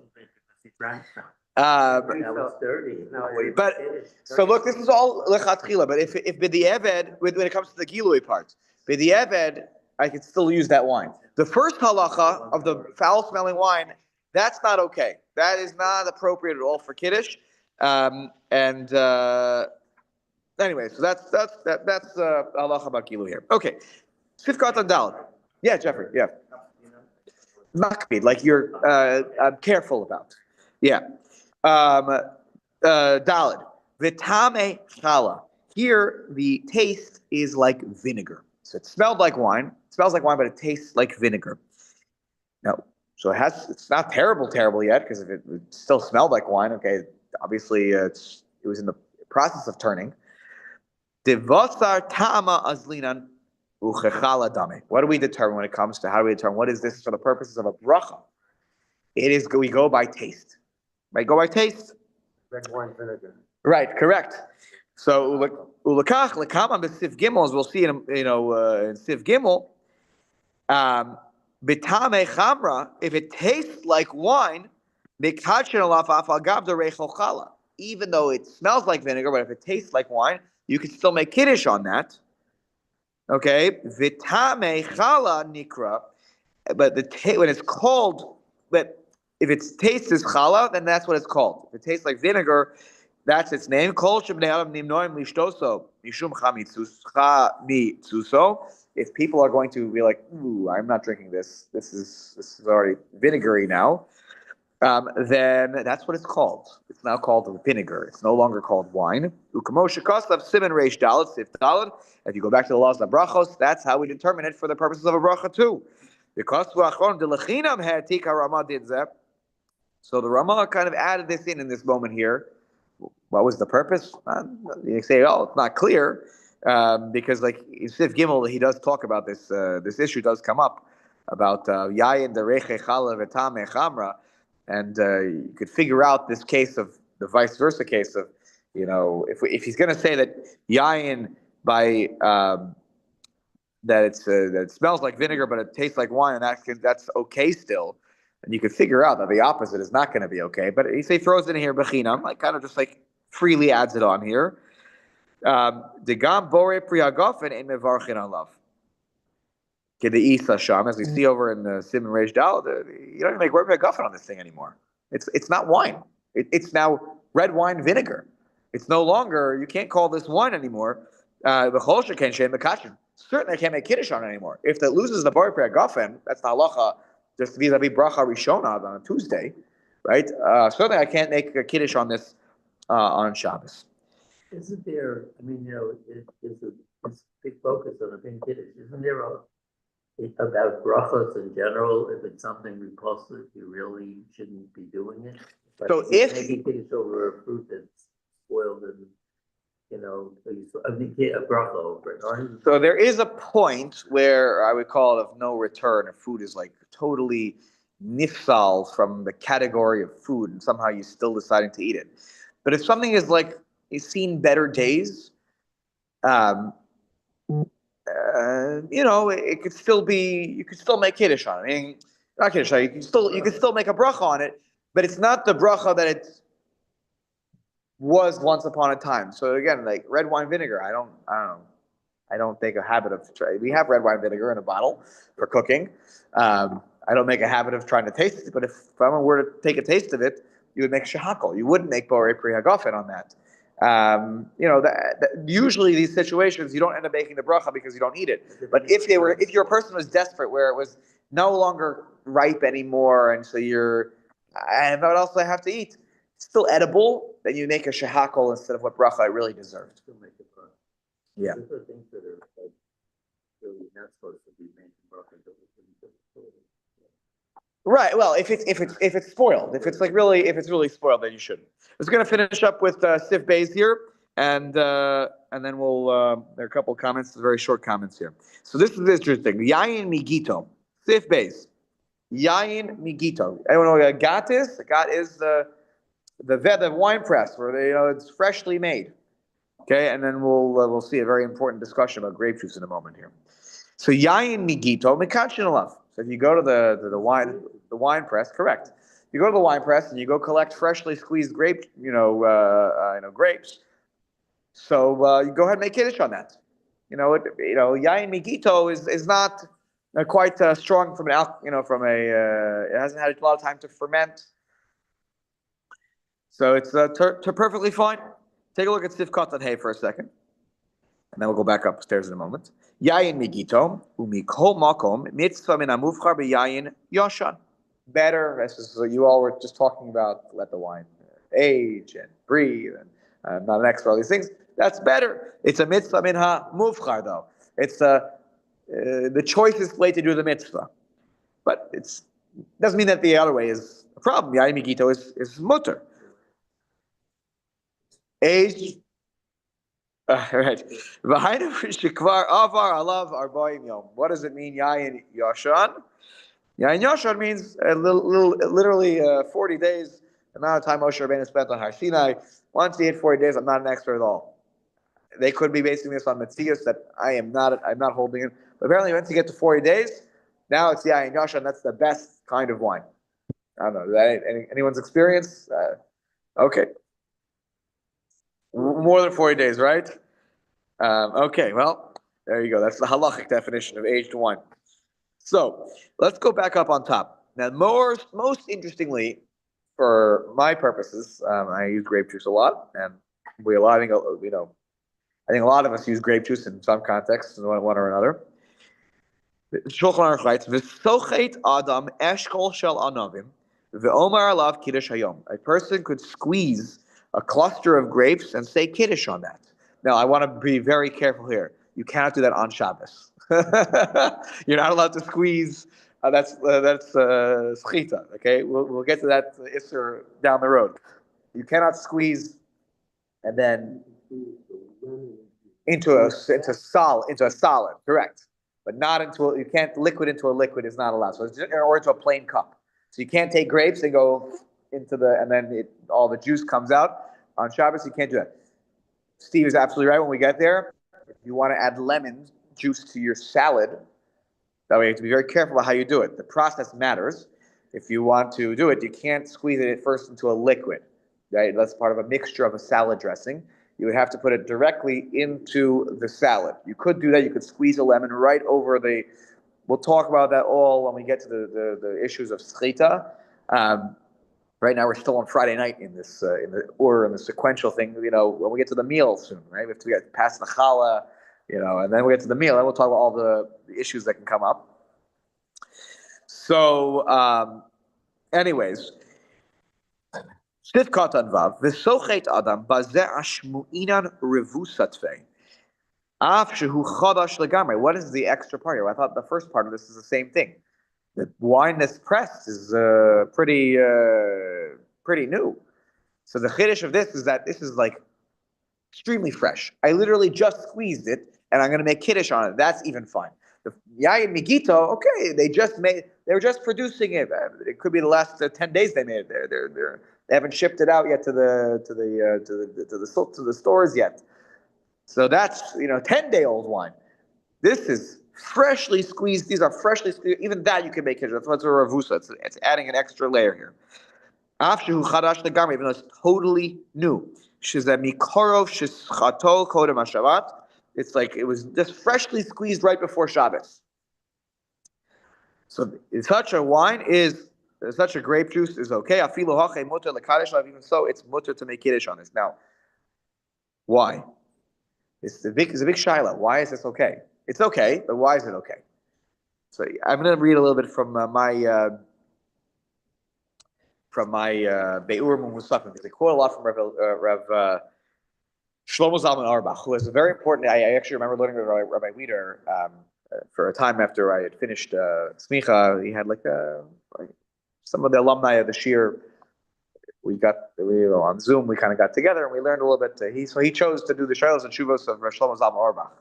That was dirty. But so look, this is all lechatchila. But if b'di'eved, when it comes to the gilui part, b'di'eved, I can still use that wine. The first halacha of the foul-smelling wine, that's not okay. That is not appropriate at all for kiddush. Anyway, so that's halacha about gilui here. Okay, Sifkat Adal. Yeah, Jeffrey. Yeah. Makbid, like you're careful about. Yeah. Dalid. Vitame chala. Here, the taste is like vinegar. So it smelled like wine. It smells like wine, but it tastes like vinegar. Now, so it's not terrible yet, because if it still smelled like wine, okay, obviously it was in the process of turning. Devasar ta'ama azlinan. What do we determine when it comes to how do we determine what is this for the purposes of a bracha? It is we go by taste. Right, go by taste. Red wine vinegar. Right, correct. So ulakach lekama b'sif gimel, as we'll see in sif gimel, bitame chamra, if it tastes like wine, mikachin alaf afal gav derechol chala. Even though it smells like vinegar, but if it tastes like wine, you can still make kiddush on that. Okay, vitame chala nikra, but when it's called, but if its taste is chala, then that's what it's called. If it tastes like vinegar, that's its name. Kol shebnei adam nimnoim lishtoso mishum chamitzuso. If people are going to be like, "Ooh, I'm not drinking this. This is already vinegary now," then that's what it's called. It's now called vinegar. It's no longer called wine. Ukamosha kosav siman reish dalad sif dalad. If you go back to the laws of brachos, that's how we determine it for the purposes of a bracha too. Because so the Rama kind of added this in this moment here. What was the purpose? You say, oh, it's not clear, because like in Sif Gimel, he does talk about this. This issue does come up about yayin dereche chala v'tame chamra, and you could figure out this case of the vice versa case of, if he's going to say that yayin by that it smells like vinegar but it tastes like wine, and that's okay still. And you could figure out that the opposite is not going to be okay. But he throws in here bechinam, like kind of just like freely adds it on here. Degam bore priyagofen in mevarchin alav. Kedeisa Sham, as we see over in the Simon Reish Dal, you don't even make Borei Guffin on this thing anymore. It's not wine. It's now red wine vinegar. It's no longer, you can't call this wine anymore. The Cholsha can't shame the Kashin. Certainly I can't make Kiddush on it anymore. If it loses the Borei Guffin, that's the halacha, just vis-a-vis Bracha Rishona on a Tuesday, right? Certainly I can't make a Kiddush on this on Shabbos. Isn't there, I mean, it's a big focus on the pink kiddush, isn't there about brachos in general, if it's something repulsive, you really shouldn't be doing it? But So you if- making kiddush over a fruit that's spoiled and, I mean, a bracha over it, aren't you? So there is a point where I would call it of no return. If food is like totally nifsal from the category of food, and somehow you're still deciding to eat it. But if something is like it's seen better days, it could still be. You could still make kiddush on it. I mean, not kiddush. You can still make a bracha on it, but it's not the bracha that it was once upon a time. So again, like red wine vinegar, I don't take a habit of trying. We have red wine vinegar in a bottle for cooking. I don't make a habit of trying to taste it, but if someone were to take a taste of it, you would make shahakol. You wouldn't make borei pri hagafen on that. Usually these situations you don't end up making the bracha because you don't eat it. But if your person was desperate, where it was no longer ripe anymore, and so and what else do I have to eat? It's still edible. Then you make a shahakol instead of what bracha it really deserved. Still make a bracha. Yeah. Those are things that are like really not supposed to be making bracha. Right. Well, if it's spoiled, if it's really spoiled, then you shouldn't. I was going to finish up with Sif Bays here, and then we'll. There are a couple of comments, very short comments here. So this is interesting. Yayin migito, Sif Bays. Yayin migito. Anyone know what a gat is? A gat is the wine press where it's freshly made. Okay, and then we'll see a very important discussion about grape juice in a moment here. So yayin migito mekachin alav. So if you go to the wine press, correct. You go to the wine press and you go collect freshly squeezed grapes. So you go ahead and make kiddush on that. Yayin migito is not quite strong from it hasn't had a lot of time to ferment. So it's perfectly fine. Take a look at Sifkat and Hay for a second. And then we'll go back upstairs in a moment. Yayin migito, umikol makom, mitzvah min amuvchar b'yayin yoshan. Better, this is what you all were just talking about, let the wine age and breathe, and I'm not an expert on these things. That's better. It's a mitzvah min ha-muvchar though. It's the choicest way to do the mitzvah. But it doesn't mean that the other way is a problem. Yayin migito is mutter. Age. Right. What does it mean, Yayin Yoshan? Yayin Yoshan means literally 40 days, the amount of time Moshe Rabbeinu spent on Har Sinai. Once he hit 40 days, I'm not an expert at all. They could be basing this on Metzius that I'm not holding it. But apparently once you get to 40 days, now it's Yayin Yoshan. That's the best kind of wine. I don't know. Is that anyone's experience? Okay. More than 40 days, right? Okay, well, there you go. That's the halachic definition of aged wine. So let's go back up on top. Now, most interestingly, for my purposes, I use grape juice a lot, and I think a lot of us use grape juice in some contexts, in one or another. Shulchan Aruch writes, "V'sochet adam eshkol shel anavim, ve'omar alav kiddush hayom." A person could squeeze a cluster of grapes and say kiddush on that. Now, I want to be very careful here. You cannot do that on Shabbos. You're not allowed to squeeze. That's schita. Okay, we'll get to that isser down the road. You cannot squeeze and then into a solid. Correct, but not you can't liquid into a liquid is not allowed. So or into a plain cup. So you can't take grapes and go into and then all the juice comes out on Shabbos. You can't do that. Steve is absolutely right. When we get there, if you want to add lemon juice to your salad, that way you have to be very careful about how you do it. The process matters. If you want to do it, you can't squeeze it first into a liquid. Right? That's part of a mixture of a salad dressing. You would have to put it directly into the salad. You could do that. You could squeeze a lemon right over the we'll talk about that all when we get to the issues of schita. Right now, we're still on Friday night in this in the order and the sequential thing. When we get to the meal soon, right? We have to get past the challah, and then we get to the meal, and we'll talk about all the issues that can come up. So, anyways, Sivkat Vav v'sochet Adam bazeh ashmu'inan revusatve. What is the extra part here? I thought the first part of this is the same thing. The wine that's pressed is pretty new. So the chiddush of this is that this is like extremely fresh. I literally just squeezed it, and I'm going to make kiddush on it. That's even fine. The yayin migito, okay, they were just producing it. It could be the last 10 days they made it. They haven't shipped it out yet to the stores yet. So that's 10-day-old wine. This is freshly squeezed. These are freshly squeezed. Even that you can make it. That's what's a ravusa. It's adding an extra layer here. Even though it's totally new. It's like it was just freshly squeezed right before Shabbos. So such a wine such a grape juice is okay. Even so, it's mutter to make kiddush on this. Now, why? It's a big shaila. Why is this okay? It's okay, but why is it okay? So I'm going to read a little bit from my Beurim Musafim, because they quote a lot from Rav Shlomo Zalman Auerbach, who is a very important. I actually remember learning with Rabbi Weider for a time after I had finished smicha. He had like some of the alumni of the shir. We on Zoom. We kind of got together and we learned a little bit. So he chose to do the shilos and shuvos of Rav Shlomo Zalman Auerbach.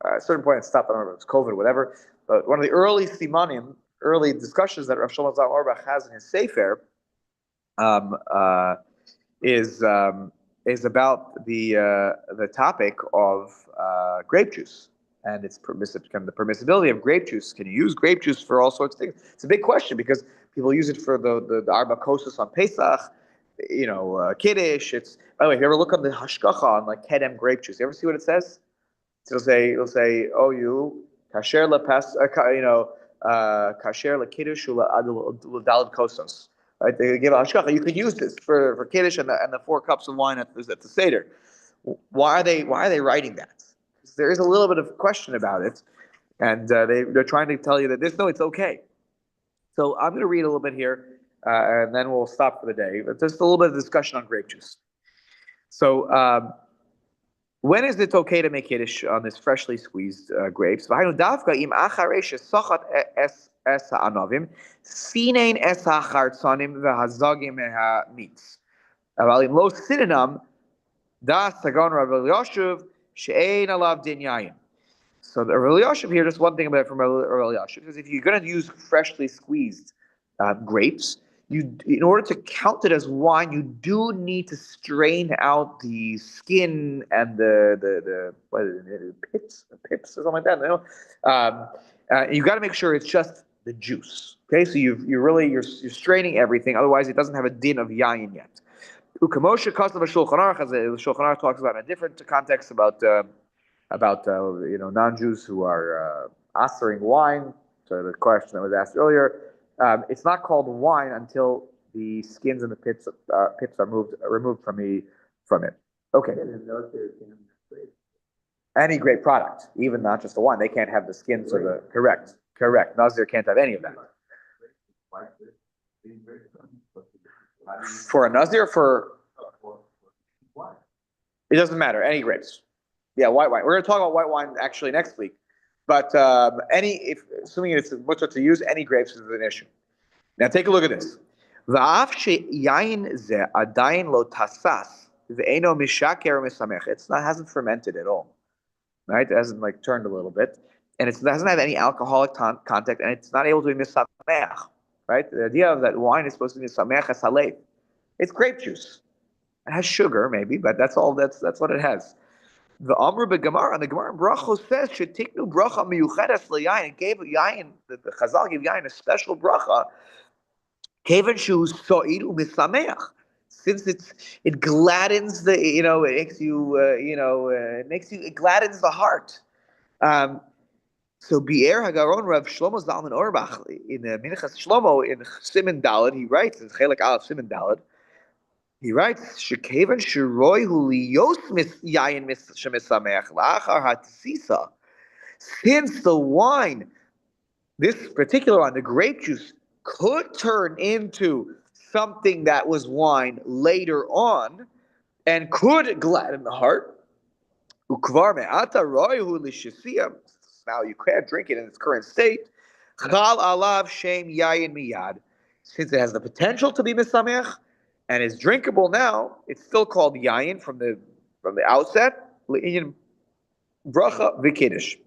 At a certain point, it stopped. I don't remember if it was COVID, or whatever. But one of the early simanim, early discussions that Rav Shlomo Zalman Auerbach has in his sefer is about the topic of grape juice and its the permissibility of grape juice. Can you use grape juice for all sorts of things? It's a big question because people use it for the arba kosos on Pesach, kiddush. By the way, if you ever look on the hashkacha on like kedem grape juice, you ever see what it says? It'll say, oh, you kasher lepas, kasher lekiddush u'ladalad kosos. Right? They give a hashkacha. You could use this for kiddush and the 4 cups of wine at the seder. Why are they writing that? There is a little bit of question about it, and they're trying to tell you that it's okay. So I'm going to read a little bit here, and then we'll stop for the day. But just a little bit of discussion on grape juice. So when is it okay to make kiddush on this freshly squeezed grapes? So the Rav Elyashiv here, just one thing about it from Rav Elyashiv is if you're going to use freshly squeezed grapes, in order to count it as wine, you do need to strain out the skin and the pips or something like that. You got to make sure it's just the juice. Okay, so you're straining everything. Otherwise, it doesn't have a din of yayin yet. Ukamosha Koslav Shulchan Aruch, as the Shulchan Aruch talks about in a different context about non-Jews who are asering wine. So the question that was asked earlier, it's not called wine until the skins and the pips are removed from it. Okay. Any grape product, even not just the wine, they can't have the skins or the correct. Nazir can't have any of that. For a Nazir, it doesn't matter. Any grapes. Yeah, white wine. We're going to talk about white wine actually next week. But assuming it's mutter to use, any grapes is an issue. Now take a look at this. It hasn't fermented at all. Right? It hasn't turned a little bit. And it doesn't have any alcoholic content, and it's not able to be misameach. Right? The idea of that wine is supposed to be misameach halev. It's grape juice. It has sugar, maybe, but that's all. That's what it has. The Amr beGemara, and the Gemara in Brachos says, "Shetiknu bracha miyucheres leyayin." It gave yayin. The Chazal gave yayin a special bracha. Kevan shu so'idu misameach, since it gladdens the it makes you it gladdens the heart. So Bi'er Hagaron Rav Shlomo Zalman Auerbach in the Minchas Shlomo in Siman Daled, he writes in Chelek Aleph Siman Daled, he writes Shekevan Shiroi Huliyos Mis Yayin Mis Shemisameach Lachar Hatsisa. Since the wine, this particular wine, the grape juice, could turn into something that was wine later on and could gladden the heart. Ukvar me'ata roihu l'shesiyah. Now you can't drink it in its current state. Chal alav shem yayin miyad. Since it has the potential to be misamech and is drinkable now, it's still called yayin from the outset. Le'inyan bracha v'kiddush.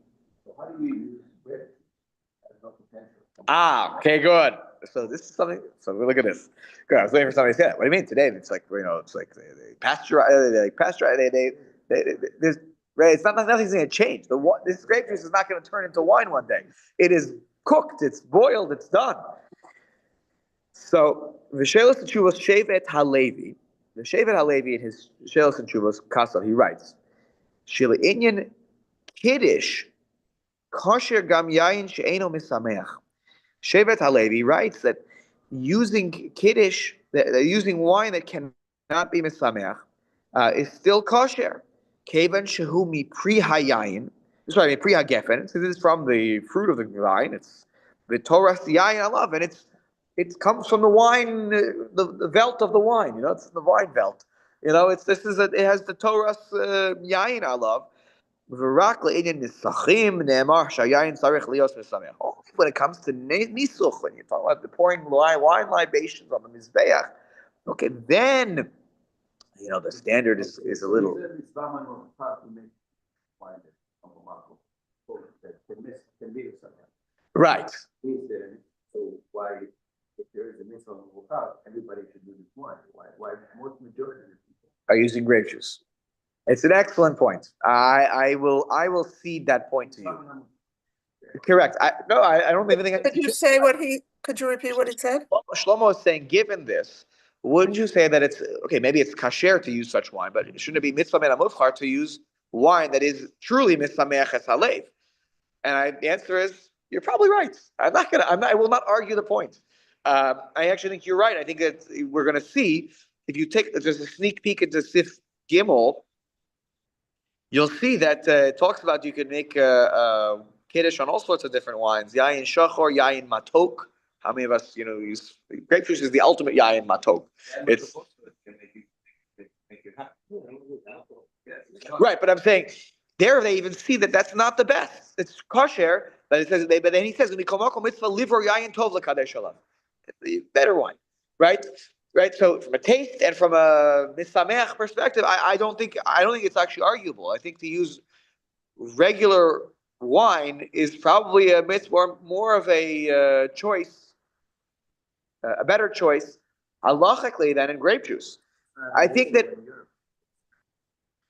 So how do you use grape? Has no potential. Okay, good. So this is something. So look at this. Good. I was waiting for somebody to say that. What do you mean today? It's like it's like they pasteurize. There's right. It's not nothing's going to change. This grape juice is not going to turn into wine one day. It is cooked. It's boiled. It's done. So V'shelos and Chuvos Shevet Halevi. The Shevet Halevi in his Shelos and Chuvos Kasav, he writes, Shila Inyan Kiddush Kosher Gam Yayin She'eno Misameach. Shevet Halevi writes that using Kiddush, using wine that cannot be Misameach, is still kosher. Kevan Shehu Mi Pri Hayayin. Sorry, Pri Hagefen. So this is from the fruit of the vine. It's the Torah Yayin Alav, and it comes from the wine, the velt of the wine. It's the wine velt. It has the Torah's yayin alav. Only when it comes to nisuch, when you talk about the pouring wine libations on the mizbeach, okay, then the standard is a little. Right. So why, if there is a mitzvah of Mukha, everybody should do this wine? Why most majority of people are using grape juice? It's an excellent point. I will cede that point to you. Correct. I don't even think. Could you repeat what he said? Shlomo is saying, given this, wouldn't you say that it's okay? Maybe it's kasher to use such wine, but shouldn't it be mitzvah men amufchar to use wine that is truly misameach es halev? And the answer is, you're probably right. I will not argue the point. I actually think you're right. I think that we're going to see, if you take just a sneak peek into Sif Gimel, you'll see that it talks about you can make Kiddush on all sorts of different wines. Yayin shachor, yayin matok. How many of us, use grape juice is the ultimate yayin matok. It's right, but I'm saying there they even see that that's not the best. It's kosher, but it says. But then he says, mitzvah liver yayin tov l'kadesh alav. The better wine, right? Right. So from a taste and from a misameach perspective, I don't think it's actually arguable. I think to use regular wine is probably a mitzvah, more of a choice, a better choice, halachically than in grape juice. I think that.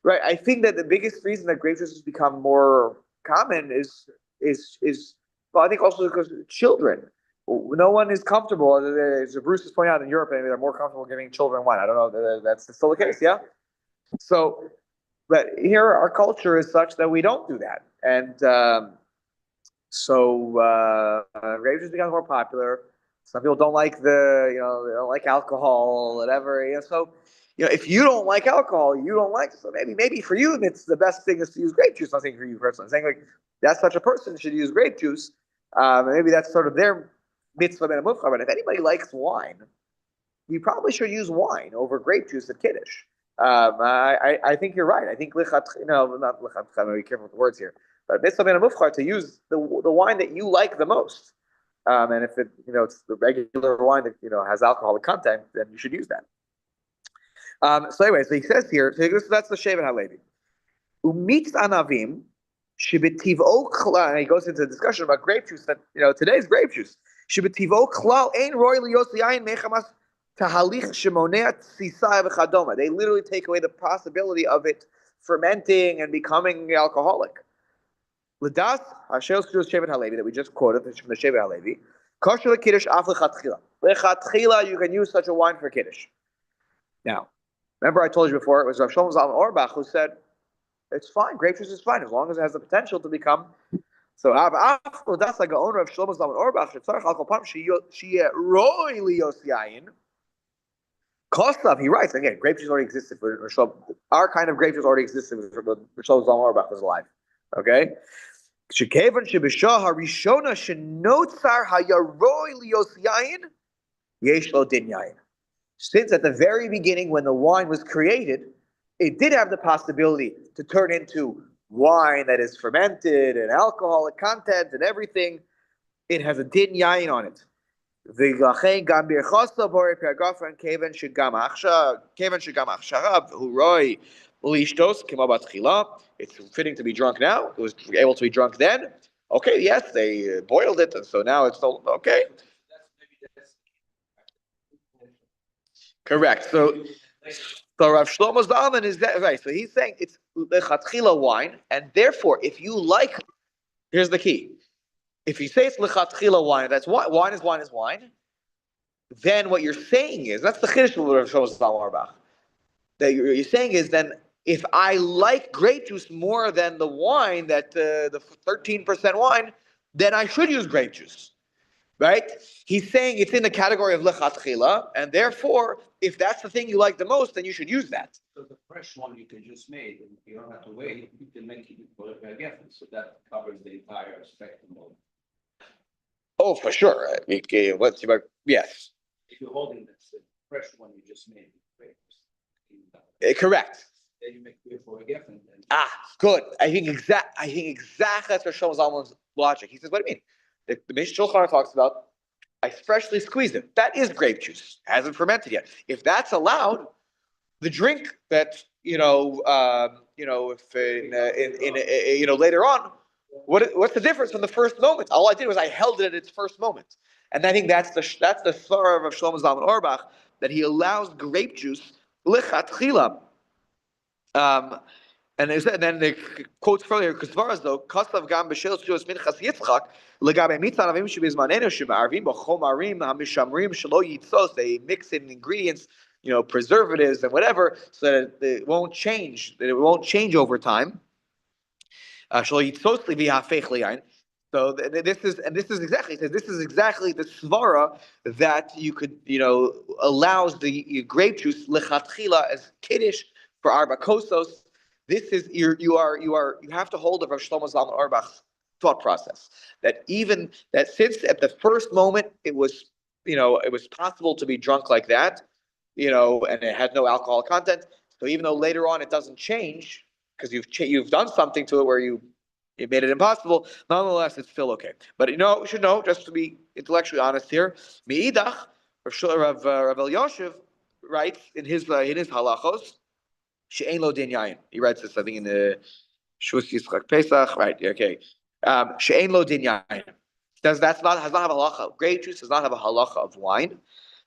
Right. I think that the biggest reason that grape juice has become more common is well, I think also because children. No one is comfortable, as Bruce is pointing out, in Europe, maybe they're more comfortable giving children wine. I don't know, that's still the case, yeah? So, but here our culture is such that we don't do that. And grape juice becomes more popular. Some people don't like they don't like alcohol, whatever. So, if you don't like alcohol, you don't like, so maybe for you, it's the best thing is to use grape juice. I'm not saying for you personally. I'm saying like that such a person should use grape juice. Maybe that's sort of their mitzvah ben amufchar, but if anybody likes wine, you probably should use wine over grape juice at Kiddush. I think you're right. I think not lichat. I'm be careful with the words here, but mitzvah ben amufchar to use the wine that you like the most, and if it's the regular wine that has alcoholic content, then you should use that. So anyway, so he says here, so that's the Shevet Halevi. Umitz anavim. And he goes into a discussion about grape juice that today's grape juice. They literally take away the possibility of it fermenting and becoming alcoholic. That we just quoted from the Shevet Halevi. Kosher kiddush af lechatchila. You can use such a wine for kiddush. Now, remember I told you before it was Rav Shlomo Zalman Auerbach who said, it's fine. Grape juice is fine as long as it has the potential to become So that's like the owner of Shlomo Zalman Auerbach. She royally Yosyayin. Kostav, he writes again. Grape juice already existed for Shlomo. Our kind of grape juice already existed for Shlomo Zalman Auerbach was alive. Okay. Shekevan shebishah harishona shenotzar hayaroy lios yayin yesh lo din yayin. Since at the very beginning, when the wine was created, it did have the possibility to turn into wine that is fermented and alcoholic content and everything. It has a din yayin on it. V'lachein gam birchosa bori pergafen kevan shegam achsharav huroi ulishtos kimo batchila. It's fitting to be drunk now. It was able to be drunk then. Okay, yes, they boiled it, and so now it's still okay. Correct. So Rav Shlomo Zalman is that right? So he's saying it's lechatchila wine, and therefore, if you like, here's the key: if you say it's lechatchila wine, that's wine is wine. Then what you're saying is that's the chiddush of Rav Shlomo Zalman Auerbach. That you're saying is then if I like grape juice more than the wine, that the 13% wine, then I should use grape juice. Right? He's saying it's in the category of lechatchila, and therefore, if that's the thing you like the most, then you should use that. So the fresh one you can just make, and you don't have to wait, you can make it for a geffen, so that covers the entire spectrum of. Oh, for sure. Yes. If you're holding this, the fresh one you just made, great. Correct. Then you make beer for a geffen. Good. I think exactly that's what Shlomo Zalman's logic. He says, what do you mean? The Mishnah Shulchan Aruch talks about, I freshly squeezed it. That is grape juice. Hasn't fermented yet. If that's allowed, the drink that if later on, what's the difference from the first moment? All I did was I held it at its first moment, and I think that's the svara of Shlomo Zalman Auerbach, that he allows grape juice lichatchila. And then the quotes further, Kusvaras though, Kasav Gam B'Shel Shus Minchas Yitzchak, Legabe Mitzan Avim Shebizmanenu Shemarvim B'Chomarim Hamishamrim Shelo Yitzos. They mix in ingredients, preservatives and whatever, so that it won't change. That it won't change over time. Shelo Yitzos Levi Hafech Liyayin. So this is exactly the svara that you could allows the grape juice lechatchila as kiddush for arba kosos. This is you have to hold of Rav Shlomo Zalman Auerbach's thought process that since at the first moment it was possible to be drunk like that, and it had no alcohol content. So even though later on it doesn't change because you've done something to it where you made it impossible, nonetheless it's still okay. But we should know, just to be intellectually honest here, Meidach Rav Elyashiv writes in his halachos. She'ein lo din yayin. He writes this, I think, in the Shus Yitzchak Pesach. Right? Okay. She'ein lo din yayin. Has not have a halacha. Grape juice does not have a halacha of wine,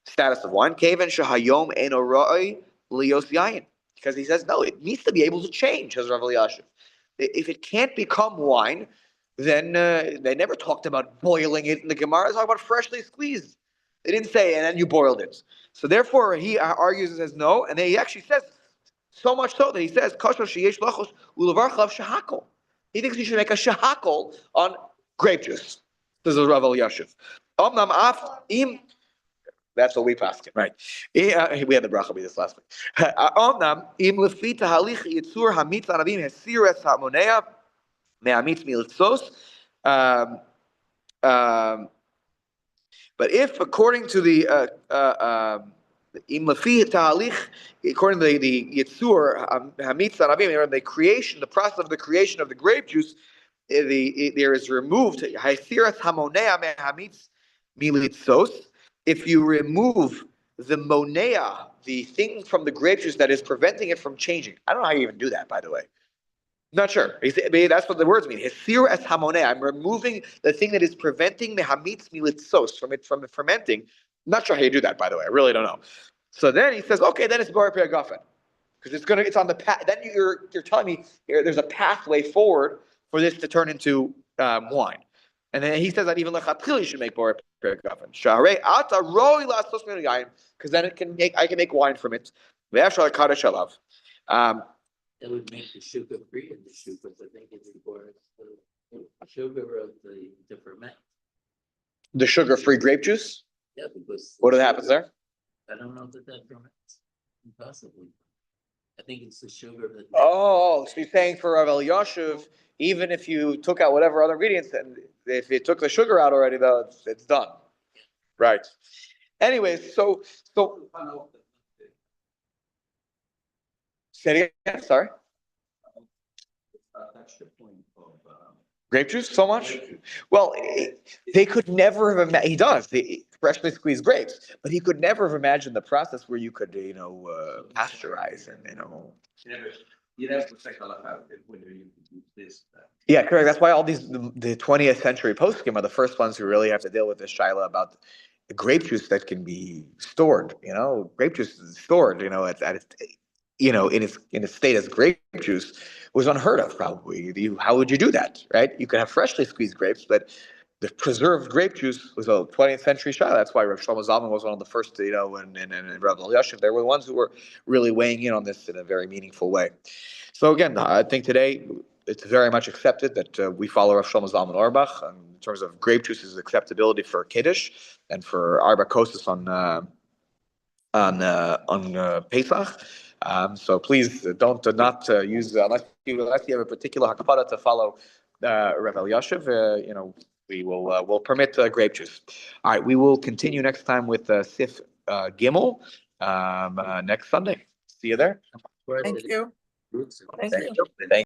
status of wine. Kevan shehayom eno ra'oi lios yayin. Because he says no, it needs to be able to change. Says Rav Elyashiv. If it can't become wine, then they never talked about boiling it in the Gemara. They talk about freshly squeezed. They didn't say, and then you boiled it. So therefore, he argues and says no, and then he actually says. So much so that he says, he thinks you should make a shahakol on grape juice. This is Rav Elyashiv. That's what we passed, right? We had the bracha be this last week. But if, according to the according to the Yitzur, the creation, the process of the creation of the grape juice, there is removed. If you remove the monea, the thing from the grape juice that is preventing it from changing. I don't know how you even do that, by the way. Not sure. That's what the words mean. Hesir es hamonea. I'm removing the thing that is preventing mehamitz militzos from fermenting. Not sure how you do that, by the way. I really don't know. So then he says, okay, then it's bar gafen, because it's on the path. Then you're telling me there's a pathway forward for this to turn into wine. And then he says that even lechatchila you should make bar gafen. Sharei ata roi lasos min yayin, because then I can make wine from it. Ve'afshal kadosh alav. That would make the shuka free in the shukas. I think it's important. Sugar of the ferment. The sugar-free grape juice? Yeah, because. What happens there? I don't know that ferments. Impossibly. I think it's the sugar that. Oh, so you're saying for Rav Elyashiv, even if you took out whatever other ingredients, and if you took the sugar out already, though, it's done. Right. Anyways, so say it again, sorry. That's the point of, Grape juice, so much? Well, they could never have he does, the freshly squeezed grapes, but he could never have imagined the process where you could, pasteurize and, you never protect a lot of it when you use this. Yeah, correct. That's why all these, the 20th century poskim are the first ones who really have to deal with this shaila about the grape juice that can be stored, grape juice is stored, at its, in its state as grape juice was unheard of probably. How would you do that, right? You could have freshly squeezed grapes, but the preserved grape juice was a 20th century shaila. That's why Rav Shlomo Zalman was one of the first, and Rav Elyashiv, they were the ones who were really weighing in on this in a very meaningful way. So again, I think today it's very much accepted that we follow Rav Shlomo Zalman Auerbach in terms of grape juice's acceptability for Kiddush and for Arba Kosis on Pesach. So please don't not use unless you have a particular hakpada to follow Rav Elyashiv. We'll permit grape juice. All right, we will continue next time with Sif Gimel next Sunday. See you there. Thank you. Roots. Thank you. Thank